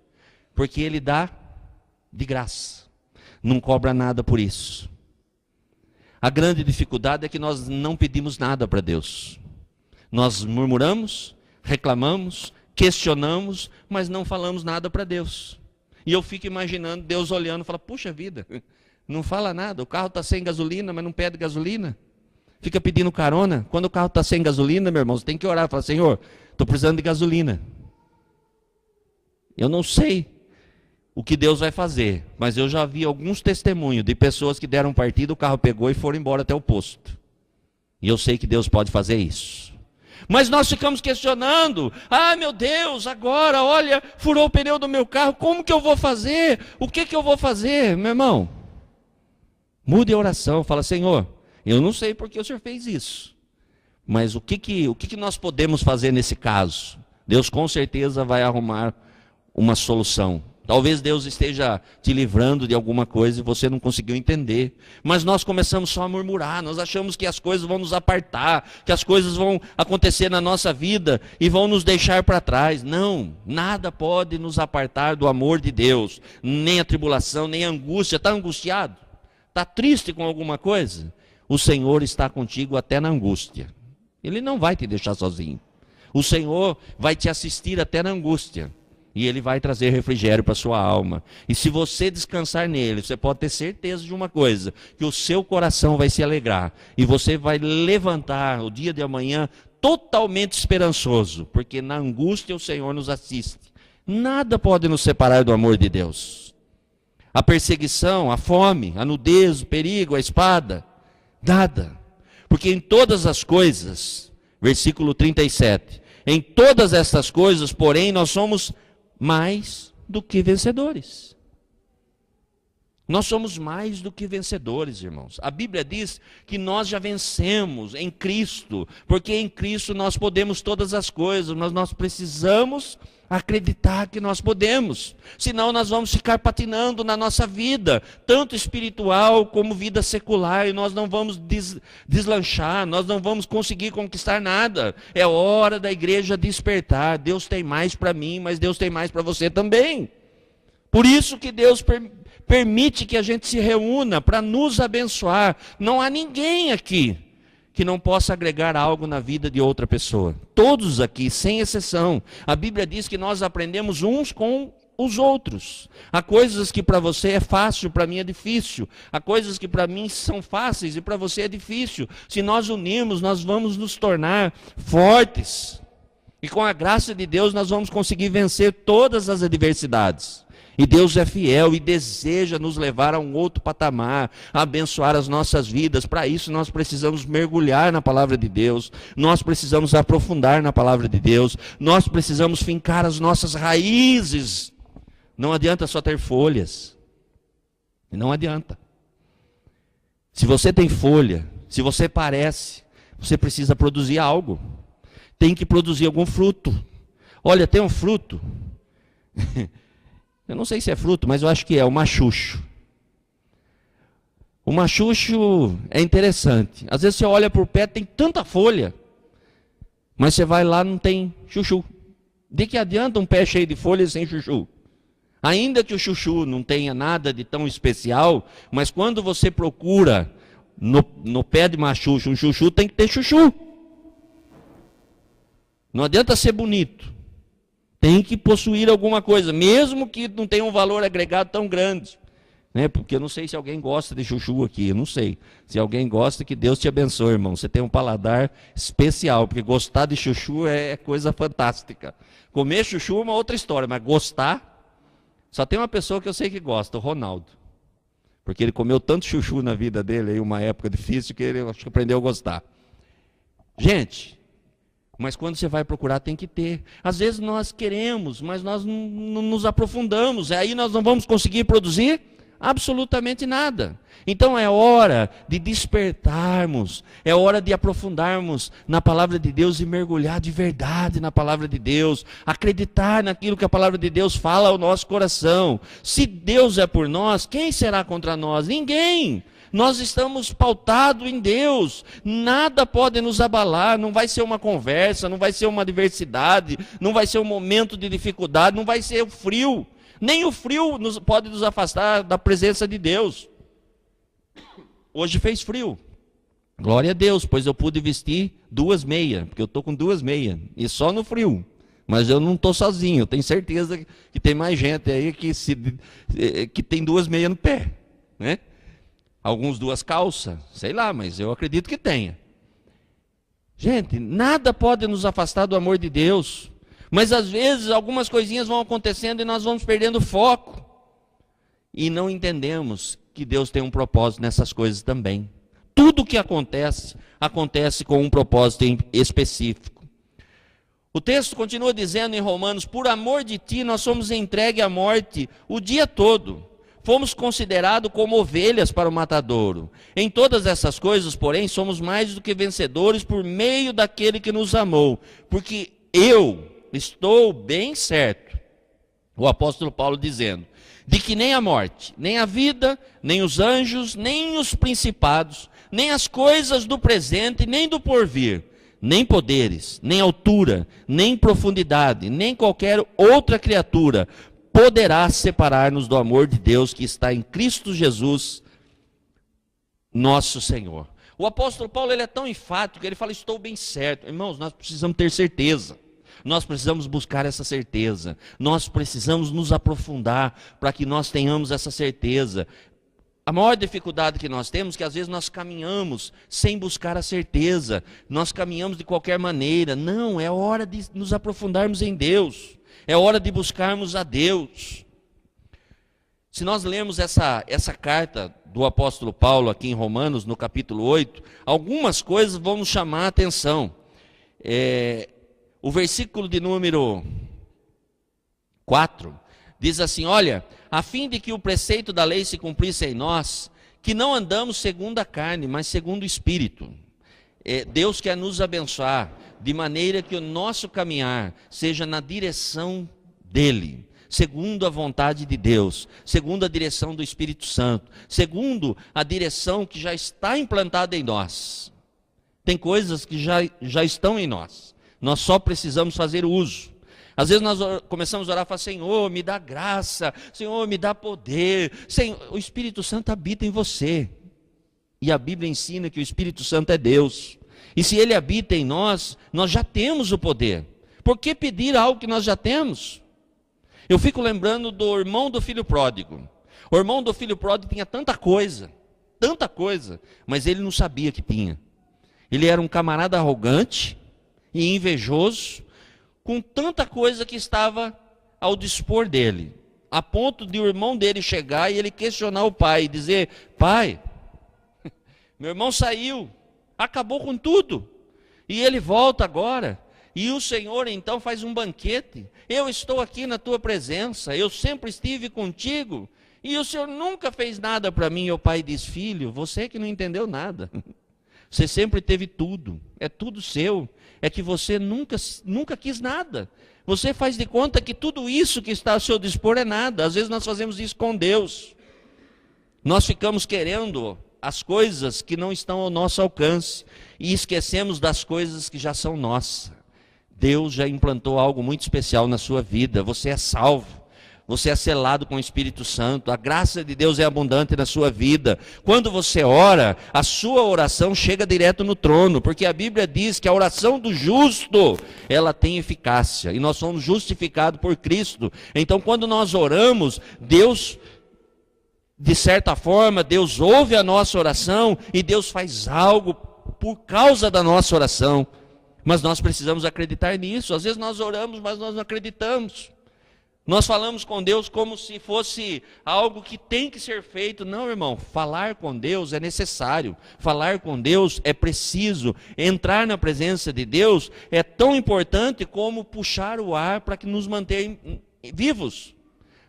Porque Ele dá de graça. Não cobra nada por isso. A grande dificuldade é que nós não pedimos nada para Deus. Nós murmuramos, reclamamos, questionamos, mas não falamos nada para Deus. E eu fico imaginando Deus olhando e fala, puxa vida, não fala nada, o carro está sem gasolina, mas não pede gasolina. Fica pedindo carona. Quando o carro está sem gasolina, meu irmão, você tem que orar e falar, Senhor, estou precisando de gasolina. Eu não sei o que Deus vai fazer, mas eu já vi alguns testemunhos de pessoas que deram partida, o carro pegou e foram embora até o posto. E eu sei que Deus pode fazer isso. Mas nós ficamos questionando, meu Deus, agora, olha, furou o pneu do meu carro, como que eu vou fazer? O que eu vou fazer? Meu irmão, mude a oração, fala, Senhor, eu não sei porque o Senhor fez isso, mas o que nós podemos fazer nesse caso? Deus com certeza vai arrumar uma solução. Talvez Deus esteja te livrando de alguma coisa e você não conseguiu entender. Mas nós começamos só a murmurar, nós achamos que as coisas vão nos apartar, que as coisas vão acontecer na nossa vida e vão nos deixar para trás. Não, nada pode nos apartar do amor de Deus, nem a tribulação, nem a angústia. Está angustiado? Está triste com alguma coisa? O Senhor está contigo até na angústia. Ele não vai te deixar sozinho. O Senhor vai te assistir até na angústia. E Ele vai trazer refrigério para a sua alma. E se você descansar nele, você pode ter certeza de uma coisa, que o seu coração vai se alegrar. E você vai levantar o dia de amanhã totalmente esperançoso. Porque na angústia o Senhor nos assiste. Nada pode nos separar do amor de Deus. A perseguição, a fome, a nudez, o perigo, a espada, nada. Porque em todas as coisas, versículo 37, em todas estas coisas, porém, nós somos mais do que vencedores. Nós somos mais do que vencedores, irmãos. A Bíblia diz que nós já vencemos em Cristo, porque em Cristo nós podemos todas as coisas, mas nós precisamos acreditar que nós podemos. Senão nós vamos ficar patinando na nossa vida, tanto espiritual como vida secular, e nós não vamos deslanchar, nós não vamos conseguir conquistar nada. É hora da igreja despertar. Deus tem mais para mim, mas Deus tem mais para você também. Por isso que Deus permite que a gente se reúna para nos abençoar. Não há ninguém aqui que não possa agregar algo na vida de outra pessoa. Todos aqui, sem exceção. A Bíblia diz que nós aprendemos uns com os outros. Há coisas que para você é fácil, para mim é difícil. Há coisas que para mim são fáceis e para você é difícil. Se nós unirmos, nós vamos nos tornar fortes. E com a graça de Deus nós vamos conseguir vencer todas as adversidades. E Deus é fiel e deseja nos levar a um outro patamar, a abençoar as nossas vidas. Para isso nós precisamos mergulhar na palavra de Deus, nós precisamos aprofundar na palavra de Deus, nós precisamos fincar as nossas raízes. Não adianta só ter folhas, não adianta. Se você tem folha, se você parece, você precisa produzir algo. Tem que produzir algum fruto. Olha, tem um fruto. Eu não sei se é fruto, mas eu acho que é o machucho. O machucho é interessante. Às vezes você olha por pé, tem tanta folha, mas você vai lá, não tem chuchu. De que adianta um pé cheio de folhas sem chuchu? Ainda que o chuchu não tenha nada de tão especial, mas quando você procura no pé de machucho um chuchu, tem que ter chuchu. Não adianta ser bonito. Tem que possuir alguma coisa, mesmo que não tenha um valor agregado tão grande. Né? Porque eu não sei se alguém gosta de chuchu aqui, eu não sei. Se alguém gosta, que Deus te abençoe, irmão. Você tem um paladar especial, porque gostar de chuchu é coisa fantástica. Comer chuchu é uma outra história, mas gostar... Só tem uma pessoa que eu sei que gosta, o Ronaldo. Porque ele comeu tanto chuchu na vida dele, em uma época difícil, que ele acho que aprendeu a gostar. Gente, mas quando você vai procurar tem que ter. Às vezes nós queremos, mas nós não nos aprofundamos. E aí nós não vamos conseguir produzir absolutamente nada. Então é hora de despertarmos, é hora de aprofundarmos na palavra de Deus e mergulhar de verdade na palavra de Deus, acreditar naquilo que a palavra de Deus fala ao nosso coração. Se Deus é por nós, quem será contra nós? Ninguém. Nós estamos pautados em Deus, nada pode nos abalar, não vai ser uma conversa, não vai ser uma adversidade, não vai ser um momento de dificuldade, não vai ser o frio. Nem o frio pode nos afastar da presença de Deus. Hoje fez frio. Glória a Deus, pois eu pude vestir 2 meias, porque eu estou com 2 meias, e só no frio. Mas eu não estou sozinho, eu tenho certeza que tem mais gente aí que tem 2 meias no pé. Né? Alguns 2 calças, sei lá, mas eu acredito que tenha. Gente, nada pode nos afastar do amor de Deus. Mas às vezes algumas coisinhas vão acontecendo e nós vamos perdendo foco. E não entendemos que Deus tem um propósito nessas coisas também. Tudo que acontece, acontece com um propósito específico. O texto continua dizendo em Romanos: por amor de ti nós somos entregues à morte o dia todo. Fomos considerados como ovelhas para o matadouro. Em todas essas coisas, porém, somos mais do que vencedores por meio daquele que nos amou. Porque eu estou bem certo, o apóstolo Paulo dizendo, de que nem a morte, nem a vida, nem os anjos, nem os principados, nem as coisas do presente, nem do porvir, nem poderes, nem altura, nem profundidade, nem qualquer outra criatura poderá separar-nos do amor de Deus que está em Cristo Jesus, nosso Senhor. O apóstolo Paulo ele é tão enfático, ele fala, estou bem certo. Irmãos, nós precisamos ter certeza. Nós precisamos buscar essa certeza. Nós precisamos nos aprofundar para que nós tenhamos essa certeza. A maior dificuldade que nós temos é que às vezes nós caminhamos sem buscar a certeza. Nós caminhamos de qualquer maneira. Não, é hora de nos aprofundarmos em Deus. É hora de buscarmos a Deus. Se nós lermos essa carta do apóstolo Paulo aqui em Romanos, no capítulo 8, algumas coisas vão nos chamar a atenção. O versículo de número 4 diz assim: olha, a fim de que o preceito da lei se cumprisse em nós, que não andamos segundo a carne, mas segundo o Espírito. Deus quer nos abençoar, de maneira que o nosso caminhar seja na direção dEle, segundo a vontade de Deus, segundo a direção do Espírito Santo, segundo a direção que já está implantada em nós. Tem coisas que já estão em nós. Nós só precisamos fazer uso. Às vezes nós começamos a orar e falar: Senhor, me dá graça, Senhor, me dá poder. Senhor, o Espírito Santo habita em você. E a Bíblia ensina que o Espírito Santo é Deus. E se Ele habita em nós, nós já temos o poder. Por que pedir algo que nós já temos? Eu fico lembrando do irmão do filho pródigo. O irmão do filho pródigo tinha tanta coisa, mas ele não sabia que tinha. Ele era um camarada arrogante e invejoso, com tanta coisa que estava ao dispor dele, a ponto de o irmão dele chegar e ele questionar o pai e dizer: pai, meu irmão saiu, acabou com tudo, e ele volta agora, e o Senhor então faz um banquete. Eu estou aqui na tua presença, eu sempre estive contigo, E o senhor nunca fez nada para mim. E o pai diz: filho, você que não entendeu nada. Você sempre teve tudo, é tudo seu. É que você nunca quis nada. Você faz de conta que tudo isso que está ao seu dispor é nada. Às vezes nós fazemos isso com Deus. Nós ficamos querendo as coisas que não estão ao nosso alcance e esquecemos das coisas que já são nossas. Deus já implantou algo muito especial na sua vida. Você é salvo. Você é selado com o Espírito Santo. A graça de Deus é abundante na sua vida. Quando você ora, a sua oração chega direto no trono, porque a Bíblia diz que a oração do justo, ela tem eficácia. E nós somos justificados por Cristo. Então, quando nós oramos, Deus, de certa forma, Deus ouve a nossa oração e Deus faz algo por causa da nossa oração. Mas nós precisamos acreditar nisso. Às vezes nós oramos, mas nós não acreditamos. Nós falamos com Deus como se fosse algo que tem que ser feito. Não, irmão, falar com Deus é necessário. Falar com Deus é preciso. Entrar na presença de Deus é tão importante como puxar o ar para que nos mantenha vivos.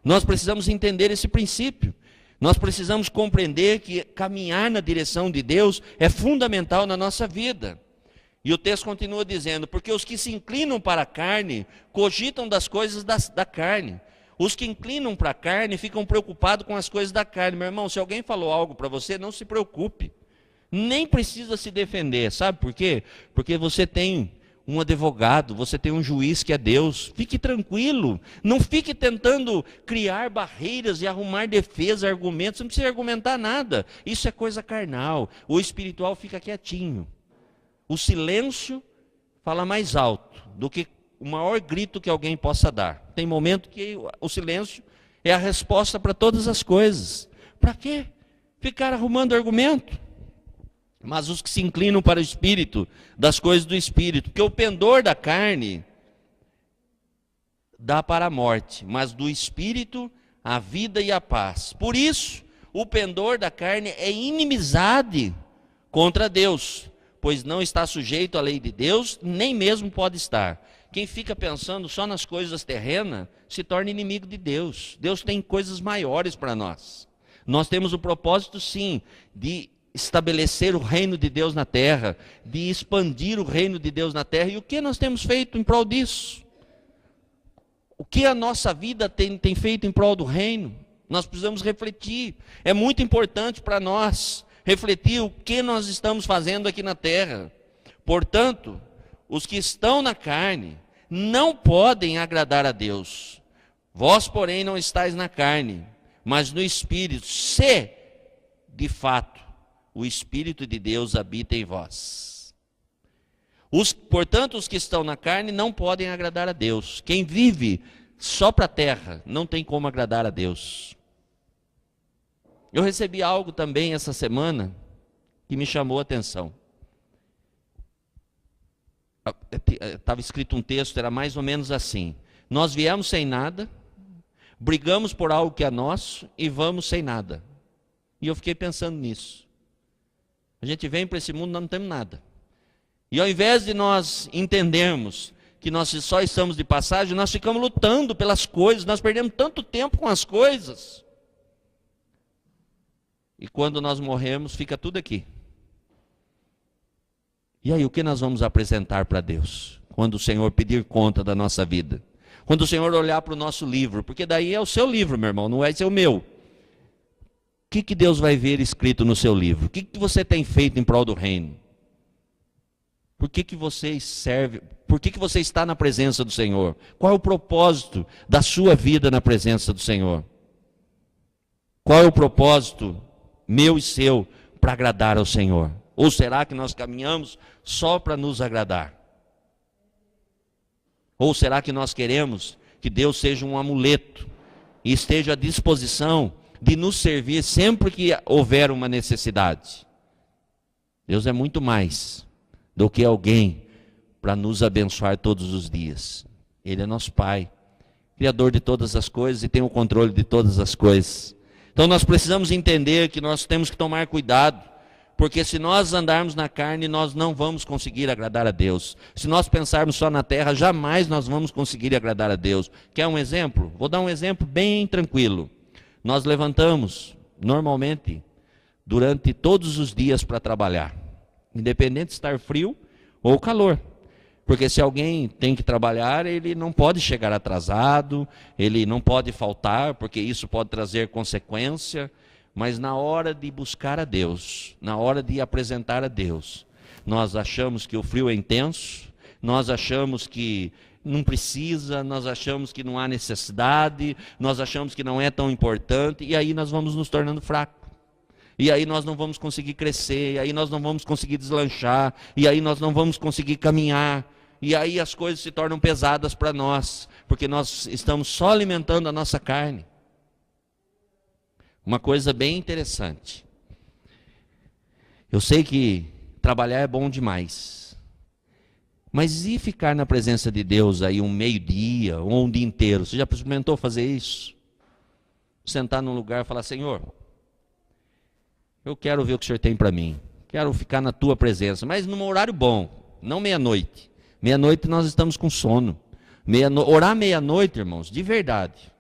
Nós precisamos entender esse princípio. Nós precisamos compreender que caminhar na direção de Deus é fundamental na nossa vida. E o texto continua dizendo: porque os que se inclinam para a carne, cogitam das coisas da carne. Os que inclinam para a carne ficam preocupados com as coisas da carne. Meu irmão, se alguém falou algo para você, não se preocupe. Nem precisa se defender. Sabe por quê? Porque você tem um advogado, você tem um juiz que é Deus. Fique tranquilo. Não fique tentando criar barreiras e arrumar defesa, argumentos. Você não precisa argumentar nada. Isso é coisa carnal. O espiritual fica quietinho. O silêncio fala mais alto do que o maior grito que alguém possa dar. Tem momento que o silêncio é a resposta para todas as coisas. Para quê? Ficar arrumando argumento. Mas os que se inclinam para o Espírito, das coisas do Espírito, porque o pendor da carne dá para a morte, mas do Espírito a vida e a paz. Por isso, o pendor da carne é inimizade contra Deus, pois não está sujeito à lei de Deus, nem mesmo pode estar. Quem fica pensando só nas coisas terrenas, se torna inimigo de Deus. Deus tem coisas maiores para nós. Nós temos o propósito, sim, de estabelecer o reino de Deus na terra, de expandir o reino de Deus na terra. E o que nós temos feito em prol disso? O que a nossa vida tem feito em prol do reino? Nós precisamos refletir. É muito importante para nós refletir o que nós estamos fazendo aqui na terra. Portanto, os que estão na carne não podem agradar a Deus. Vós, porém, não estáis na carne, mas no Espírito, se, de fato, o Espírito de Deus habita em vós. Portanto, os que estão na carne não podem agradar a Deus. Quem vive só para a terra não tem como agradar a Deus. Eu recebi algo também essa semana que me chamou a atenção. Estava escrito um texto, era mais ou menos assim: nós viemos sem nada, brigamos por algo que é nosso e vamos sem nada. E eu fiquei pensando nisso. A gente vem para esse mundo, nós não temos nada. E ao invés de nós entendermos que nós só estamos de passagem, nós ficamos lutando pelas coisas, nós perdemos tanto tempo com as coisas. E quando nós morremos, fica tudo aqui. E aí, o que nós vamos apresentar para Deus? Quando o Senhor pedir conta da nossa vida. Quando o Senhor olhar para o nosso livro. Porque daí é o seu livro, meu irmão, não vai ser o meu. O que Deus vai ver escrito no seu livro? O que você tem feito em prol do reino? Por que você serve? Por que você está na presença do Senhor? Qual é o propósito da sua vida na presença do Senhor? Qual é o propósito meu e seu para agradar ao Senhor? Ou será que nós caminhamos só para nos agradar? Ou será que nós queremos que Deus seja um amuleto e esteja à disposição de nos servir sempre que houver uma necessidade? Deus é muito mais do que alguém para nos abençoar todos os dias. Ele é nosso Pai, Criador de todas as coisas e tem o controle de todas as coisas. Então nós precisamos entender que nós temos que tomar cuidado, porque se nós andarmos na carne, nós não vamos conseguir agradar a Deus. Se nós pensarmos só na terra, jamais nós vamos conseguir agradar a Deus. Quer um exemplo? Vou dar um exemplo bem tranquilo. Nós levantamos, normalmente, durante todos os dias para trabalhar, independente de estar frio ou calor. Porque se alguém tem que trabalhar, ele não pode chegar atrasado, ele não pode faltar, porque isso pode trazer consequência. Mas na hora de buscar a Deus, na hora de apresentar a Deus, nós achamos que o frio é intenso, nós achamos que não precisa, nós achamos que não há necessidade, nós achamos que não é tão importante, e aí nós vamos nos tornando fracos. E aí nós não vamos conseguir crescer, e aí nós não vamos conseguir deslanchar, e aí nós não vamos conseguir caminhar, e aí as coisas se tornam pesadas para nós, porque nós estamos só alimentando a nossa carne. Uma coisa bem interessante. Eu sei que trabalhar é bom demais, mas e ficar na presença de Deus aí um meio-dia ou um dia inteiro? Você já experimentou fazer isso? Sentar num lugar e falar: Senhor, eu quero ver o que o Senhor tem para mim. Quero ficar na tua presença, mas num horário bom, não meia-noite. Meia-noite nós estamos com sono. Orar meia-noite, irmãos, de verdade.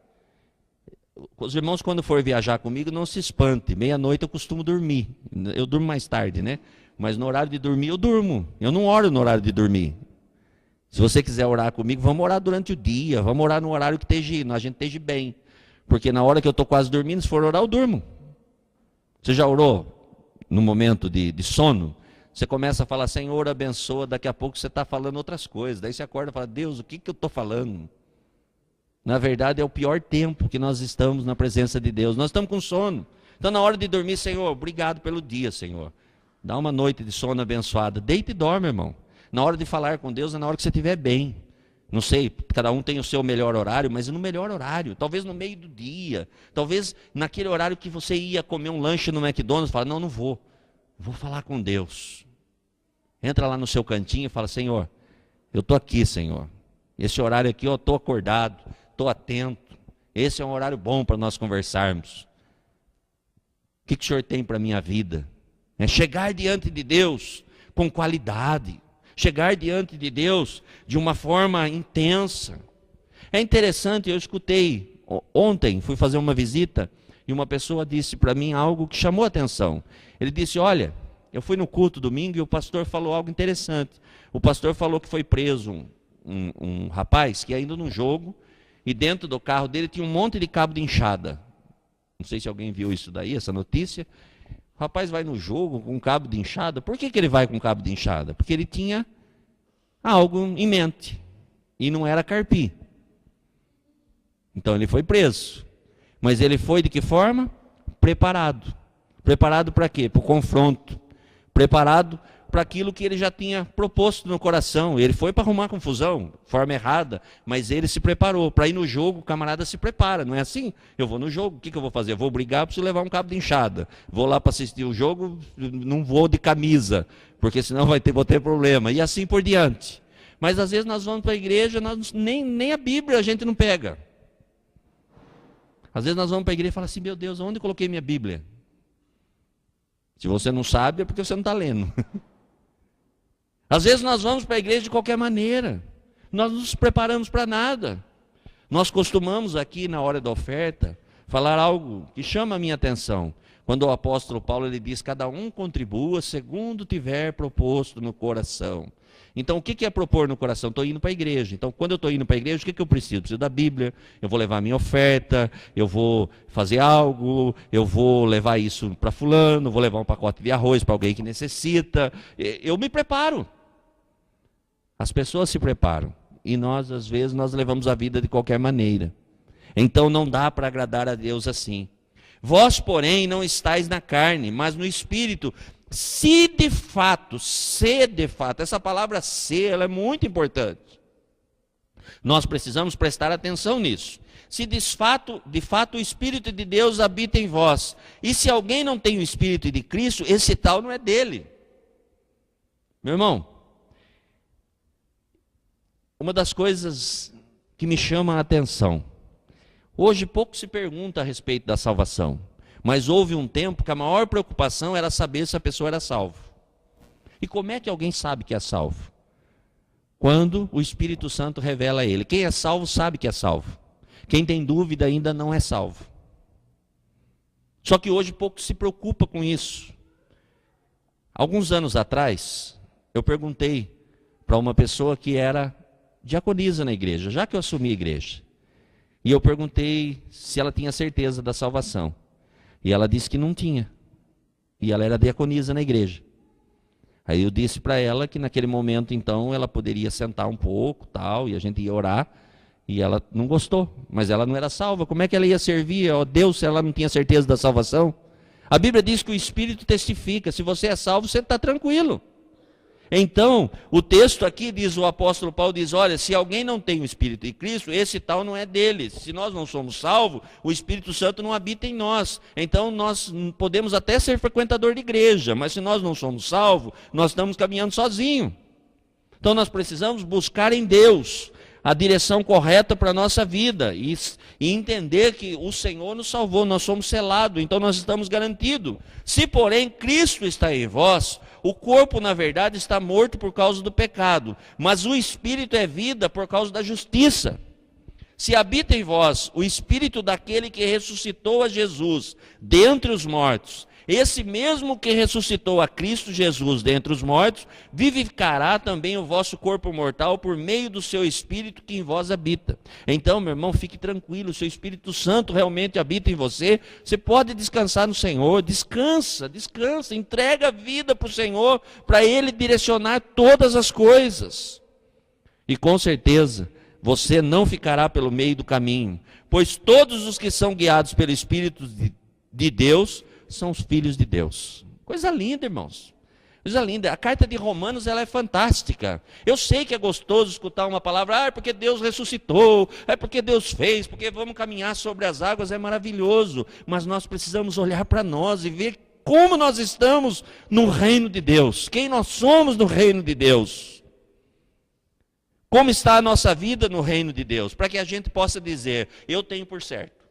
Os irmãos, quando for viajar comigo, não se espante. Meia-noite eu costumo dormir. Eu durmo mais tarde, né? Mas no horário de dormir eu durmo. Eu não oro no horário de dormir. Se você quiser orar comigo, vamos orar durante o dia. Vamos orar no horário que a gente esteja bem. Porque na hora que eu estou quase dormindo, se for orar, eu durmo. Você já orou no momento de sono? Você começa a falar: Senhor, abençoa. Daqui a pouco você está falando outras coisas. Daí você acorda e fala: Deus, o que eu estou falando? Na verdade é o pior tempo que nós estamos na presença de Deus. Nós estamos com sono. Então na hora de dormir: Senhor, obrigado pelo dia, Senhor. Dá uma noite de sono abençoada. Deita e dorme, irmão. Na hora de falar com Deus é na hora que você estiver bem. Não sei, cada um tem o seu melhor horário, mas no melhor horário. Talvez no meio do dia. Talvez naquele horário que você ia comer um lanche no McDonald's. Fala: não vou. Vou falar com Deus. Entra lá no seu cantinho e fala: Senhor, eu estou aqui, Senhor. Esse horário aqui eu estou acordado, estou atento. Esse é um horário bom para nós conversarmos. O que o Senhor tem para a minha vida? É chegar diante de Deus com qualidade. Chegar diante de Deus de uma forma intensa. É interessante, eu escutei ontem, fui fazer uma visita, e uma pessoa disse para mim algo que chamou a atenção. Ele disse: olha, eu fui no culto domingo e o pastor falou algo interessante. O pastor falou que foi preso um rapaz que ia indo num jogo, e dentro do carro dele tinha um monte de cabo de enxada. Não sei se alguém viu isso daí, essa notícia. O rapaz vai no jogo com um cabo de enxada. Por que ele vai com cabo de enxada? Porque ele tinha algo em mente, e não era carpi. Então ele foi preso. Mas ele foi de que forma? Preparado. Preparado para quê? Para o confronto. Preparado para aquilo que ele já tinha proposto no coração. Ele foi para arrumar confusão, forma errada, mas ele se preparou. Para ir no jogo, o camarada se prepara, não é assim? Eu vou no jogo, o que eu vou fazer? Eu vou brigar, preciso levar um cabo de enxada. Vou lá para assistir o jogo, não vou de camisa, porque senão vou ter problema. E assim por diante. Mas às vezes nós vamos para a igreja, nem a Bíblia a gente não pega. Às vezes nós vamos para a igreja e falamos assim: meu Deus, onde eu coloquei minha Bíblia? Se você não sabe, é porque você não está lendo. Às vezes nós vamos para a igreja de qualquer maneira. Nós não nos preparamos para nada. Nós costumamos aqui, na hora da oferta, falar algo que chama a minha atenção. Quando o apóstolo Paulo ele diz: cada um contribua segundo tiver proposto no coração. Então o que é propor no coração? Estou indo para a igreja. Então quando eu estou indo para a igreja, o que eu preciso? Preciso da Bíblia, eu vou levar a minha oferta, eu vou fazer algo, eu vou levar isso para fulano, vou levar um pacote de arroz para alguém que necessita. Eu me preparo. As pessoas se preparam. E nós, às vezes, nós levamos a vida de qualquer maneira. Então não dá para agradar a Deus assim. Vós, porém, não estáis na carne, mas no Espírito. Se de fato, essa palavra se, ela é muito importante. Nós precisamos prestar atenção nisso. Se de fato o Espírito de Deus habita em vós, e se alguém não tem o Espírito de Cristo, esse tal não é dele. Meu irmão, uma das coisas que me chama a atenção, hoje pouco se pergunta a respeito da salvação. Mas houve um tempo que a maior preocupação era saber se a pessoa era salva. E como é que alguém sabe que é salvo? Quando o Espírito Santo revela a ele. Quem é salvo sabe que é salvo. Quem tem dúvida ainda não é salvo. Só que hoje pouco se preocupa com isso. Alguns anos atrás, eu perguntei para uma pessoa que era diaconisa na igreja, já que eu assumi a igreja. E eu perguntei se ela tinha certeza da salvação. E ela disse que não tinha. E ela era diaconisa na igreja. Aí eu disse para ela que naquele momento, então, ela poderia sentar um pouco, tal, e a gente ia orar. E ela não gostou, mas ela não era salva. Como é que ela ia servir a Deus se ela não tinha certeza da salvação? A Bíblia diz que o Espírito testifica. Se você é salvo, você está tranquilo. Então, o texto aqui diz, o apóstolo Paulo diz, olha, se alguém não tem o Espírito de Cristo, esse tal não é dele. Se nós não somos salvos, o Espírito Santo não habita em nós. Então, nós podemos até ser frequentador de igreja, mas se nós não somos salvos, nós estamos caminhando sozinhos. Então, nós precisamos buscar em Deus a direção correta para a nossa vida e entender que o Senhor nos salvou, nós somos selados, então nós estamos garantidos. Se, porém, Cristo está em vós, o corpo, na verdade, está morto por causa do pecado, mas o Espírito é vida por causa da justiça. Se habita em vós o Espírito daquele que ressuscitou a Jesus dentre os mortos, esse mesmo que ressuscitou a Cristo Jesus dentre os mortos, vivificará também o vosso corpo mortal por meio do seu Espírito que em vós habita. Então, meu irmão, fique tranquilo, o seu Espírito Santo realmente habita em você. Você pode descansar no Senhor, descansa, entrega a vida para o Senhor, para Ele direcionar todas as coisas. E com certeza, você não ficará pelo meio do caminho, pois todos os que são guiados pelo Espírito de Deus são os filhos de Deus. Coisa linda, irmãos. Coisa linda. A carta de Romanos, ela é fantástica. Eu sei que é gostoso escutar uma palavra, é porque Deus ressuscitou, é porque Deus fez, porque vamos caminhar sobre as águas, é maravilhoso. Mas nós precisamos olhar para nós e ver como nós estamos no reino de Deus. Quem nós somos no reino de Deus. Como está a nossa vida no reino de Deus. Para que a gente possa dizer, eu tenho por certo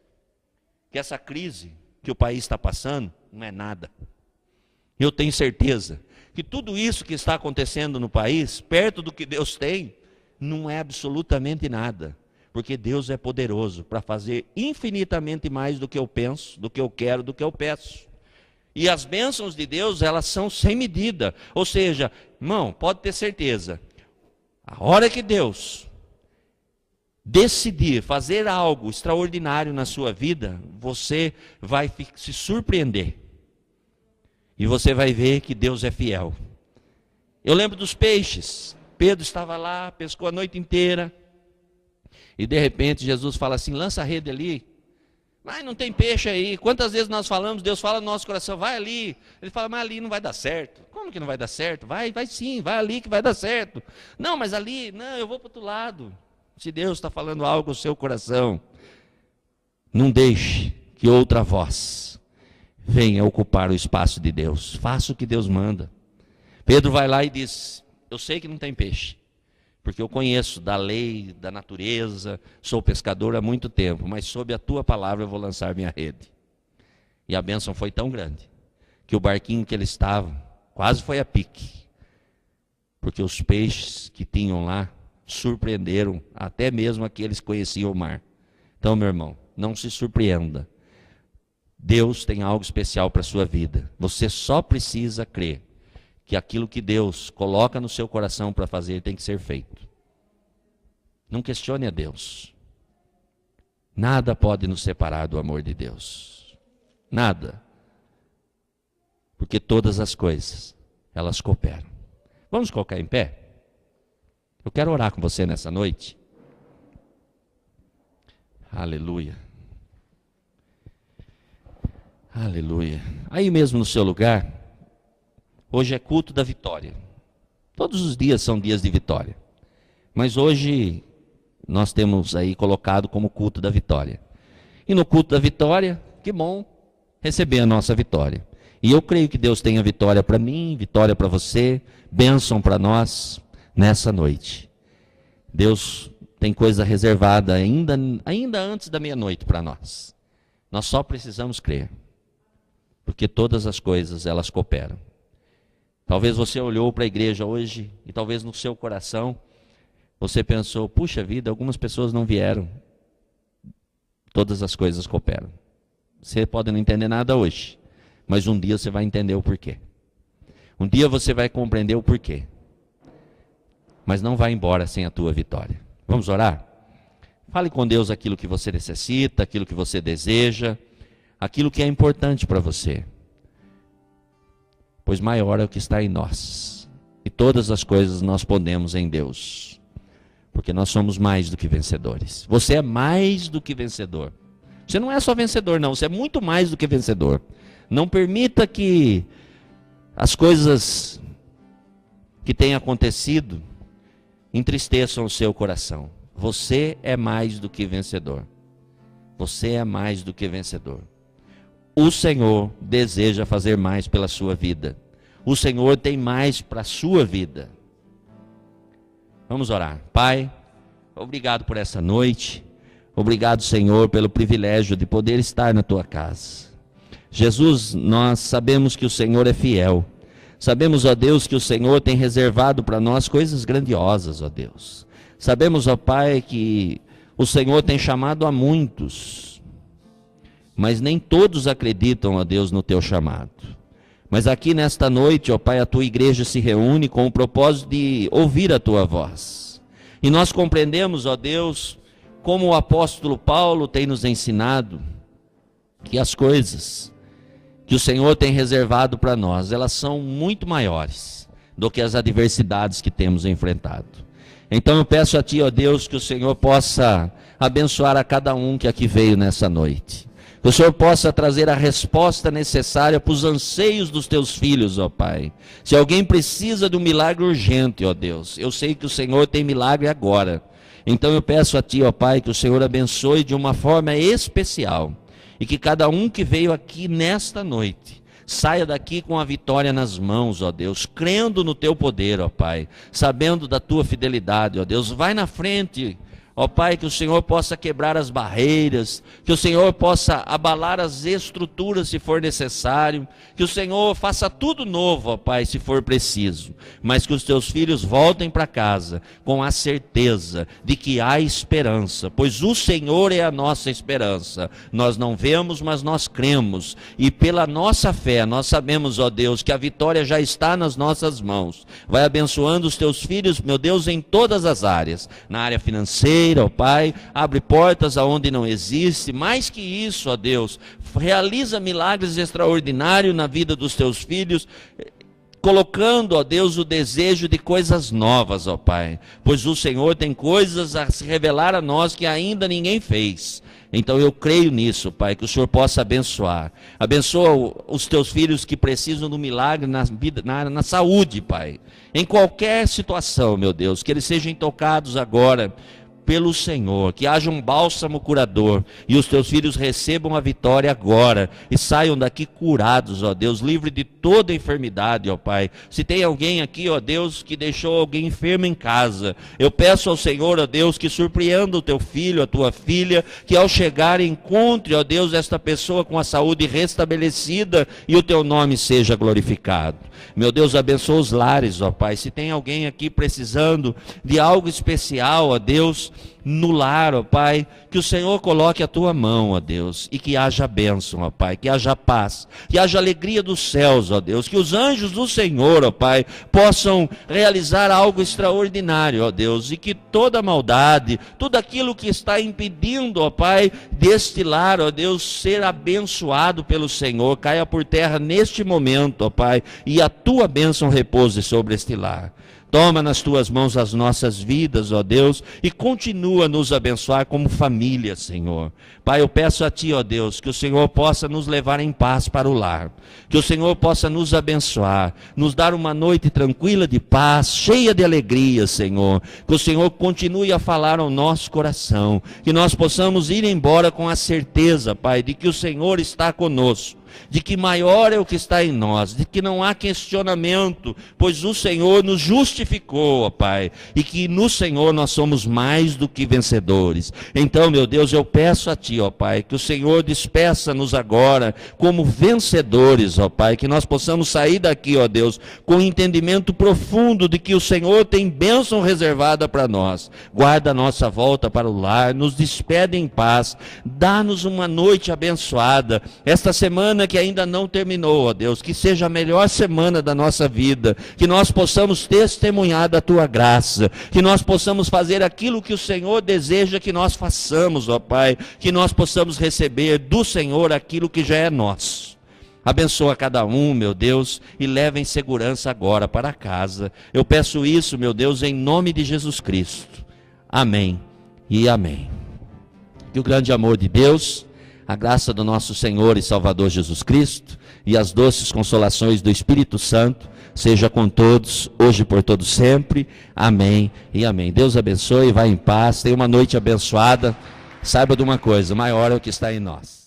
que essa crise que o país está passando, não é nada. Eu tenho certeza que tudo isso que está acontecendo no país, perto do que Deus tem, não é absolutamente nada. Porque Deus é poderoso para fazer infinitamente mais do que eu penso, do que eu quero, do que eu peço. E as bênçãos de Deus, elas são sem medida. Ou seja, irmão, pode ter certeza, a hora que Deus decidir fazer algo extraordinário na sua vida, você vai se surpreender. E você vai ver que Deus é fiel. Eu lembro dos peixes. Pedro estava lá, pescou a noite inteira. E de repente Jesus fala assim, lança a rede ali. Mas não tem peixe aí. Quantas vezes nós falamos, Deus fala no nosso coração, vai ali. Ele fala, mas ali não vai dar certo. Como que não vai dar certo? Vai sim, vai ali que vai dar certo. Não, mas ali, não, eu vou para o outro lado. Se Deus está falando algo no seu coração, não deixe que outra voz venha ocupar o espaço de Deus. Faça o que Deus manda. Pedro vai lá e diz, eu sei que não tem peixe, porque eu conheço da lei, da natureza, sou pescador há muito tempo, mas sob a tua palavra eu vou lançar minha rede. E a bênção foi tão grande, que o barquinho que ele estava, quase foi a pique, porque os peixes que tinham lá, surpreenderam até mesmo aqueles que conheciam o mar. Então, meu irmão, não se surpreenda. Deus tem algo especial para a sua vida. Você só precisa crer que aquilo que Deus coloca no seu coração para fazer tem que ser feito. Não questione a Deus. Nada pode nos separar do amor de Deus. Nada. Porque todas as coisas, elas cooperam. Vamos colocar em pé? Eu quero orar com você nessa noite. Aleluia. Aleluia. Aí mesmo no seu lugar, hoje é culto da vitória. Todos os dias são dias de vitória. Mas hoje nós temos aí colocado como culto da vitória. E no culto da vitória, que bom receber a nossa vitória. E eu creio que Deus tem a vitória para mim, vitória para você, bênção para nós nessa noite. Deus tem coisa reservada ainda antes da meia-noite para nós. Nós só precisamos crer. Porque todas as coisas, elas cooperam. Talvez você olhou para a igreja hoje e talvez no seu coração você pensou, puxa vida, algumas pessoas não vieram. Todas as coisas cooperam. Você pode não entender nada hoje, mas um dia você vai entender o porquê. Um dia você vai compreender o porquê. Mas não vai embora sem a tua vitória. Vamos orar? Fale com Deus aquilo que você necessita, aquilo que você deseja, aquilo que é importante para você. Pois maior é o que está em nós. E todas as coisas nós podemos em Deus. Porque nós somos mais do que vencedores. Você é mais do que vencedor. Você não é só vencedor, não. Você é muito mais do que vencedor. Não permita que as coisas que têm acontecido entristeçam o seu coração. Você é mais do que vencedor. Você é mais do que vencedor. O Senhor deseja fazer mais pela sua vida. O Senhor tem mais para a sua vida. Vamos orar. Pai, obrigado por essa noite. Obrigado, Senhor, pelo privilégio de poder estar na tua casa. Jesus, nós sabemos que o Senhor é fiel. Sabemos, ó Deus, que o Senhor tem reservado para nós coisas grandiosas, ó Deus. Sabemos, ó Pai, que o Senhor tem chamado a muitos, mas nem todos acreditam, ó Deus, no teu chamado. Mas aqui nesta noite, ó Pai, a tua igreja se reúne com o propósito de ouvir a tua voz. E nós compreendemos, ó Deus, como o apóstolo Paulo tem nos ensinado, que as coisas que o Senhor tem reservado para nós, elas são muito maiores do que as adversidades que temos enfrentado. Então eu peço a Ti, ó Deus, que o Senhor possa abençoar a cada um que aqui veio nessa noite. Que o Senhor possa trazer a resposta necessária para os anseios dos Teus filhos, ó Pai. Se alguém precisa de um milagre urgente, ó Deus, eu sei que o Senhor tem milagre agora. Então eu peço a Ti, ó Pai, que o Senhor abençoe de uma forma especial. E que cada um que veio aqui nesta noite saia daqui com a vitória nas mãos, ó Deus, crendo no Teu poder, ó Pai, sabendo da Tua fidelidade, ó Deus. Vai na frente, ó Pai, que o Senhor possa quebrar as barreiras, que o Senhor possa abalar as estruturas se for necessário, que o Senhor faça tudo novo, ó Pai, se for preciso, mas que os Teus filhos voltem para casa com a certeza de que há esperança, pois o Senhor é a nossa esperança. Nós não vemos, mas nós cremos, e pela nossa fé nós sabemos, ó Deus, que a vitória já está nas nossas mãos. Vai abençoando os Teus filhos, meu Deus, em todas as áreas, na área financeira, ó Pai, abre portas aonde não existe. Mais que isso, ó Deus, realiza milagres extraordinários na vida dos Teus filhos, colocando, ó Deus, o desejo de coisas novas, ó Pai, pois o Senhor tem coisas a se revelar a nós que ainda ninguém fez. Então eu creio nisso, Pai, que o Senhor possa abençoar. Abençoa os Teus filhos que precisam do milagre na vida, na saúde, Pai, em qualquer situação, meu Deus, que eles sejam tocados agora pelo Senhor, que haja um bálsamo curador, e os Teus filhos recebam a vitória agora, e saiam daqui curados, ó Deus, livre de toda enfermidade, ó Pai. Se tem alguém aqui, ó Deus, que deixou alguém enfermo em casa, eu peço ao Senhor, ó Deus, que surpreenda o Teu filho, a Tua filha, que ao chegar encontre, ó Deus, esta pessoa com a saúde restabelecida, e o Teu nome seja glorificado. Meu Deus, abençoa os lares, ó Pai. Se tem alguém aqui precisando de algo especial, ó Deus, no lar, ó Pai, que o Senhor coloque a Tua mão, ó Deus, e que haja bênção, ó Pai, que haja paz, que haja alegria dos céus, ó Deus, que os anjos do Senhor, ó Pai, possam realizar algo extraordinário, ó Deus, e que toda maldade, tudo aquilo que está impedindo, ó Pai, deste lar, ó Deus, ser abençoado pelo Senhor, caia por terra neste momento, ó Pai, e a Tua bênção repouse sobre este lar. Toma nas Tuas mãos as nossas vidas, ó Deus, e continua a nos abençoar como família, Senhor. Pai, eu peço a Ti, ó Deus, que o Senhor possa nos levar em paz para o lar, que o Senhor possa nos abençoar, nos dar uma noite tranquila de paz, cheia de alegria, Senhor, que o Senhor continue a falar ao nosso coração, que nós possamos ir embora com a certeza, Pai, de que o Senhor está conosco, de que maior é o que está em nós, de que não há questionamento, pois o Senhor nos justificou, ó Pai, e que no Senhor nós somos mais do que vencedores. Então, meu Deus, eu peço a Ti, ó Pai, que o Senhor despeça-nos agora como vencedores, ó Pai, que nós possamos sair daqui, ó Deus, com um entendimento profundo de que o Senhor tem bênção reservada para nós. Guarda a nossa volta para o lar, nos despede em paz, dá-nos uma noite abençoada, esta semana que ainda não terminou, ó Deus, que seja a melhor semana da nossa vida, que nós possamos testemunhar da Tua graça, que nós possamos fazer aquilo que o Senhor deseja que nós façamos, ó Pai, que nós possamos receber do Senhor aquilo que já é nosso. Abençoa cada um, meu Deus, e leva em segurança agora para casa. Eu peço isso, meu Deus, em nome de Jesus Cristo. Amém e amém. Que o grande amor de Deus, a graça do nosso Senhor e Salvador Jesus Cristo e as doces consolações do Espírito Santo seja com todos, hoje e por todos sempre. Amém e amém. Deus abençoe, vá em paz, tenha uma noite abençoada. Saiba de uma coisa, maior é o que está em nós.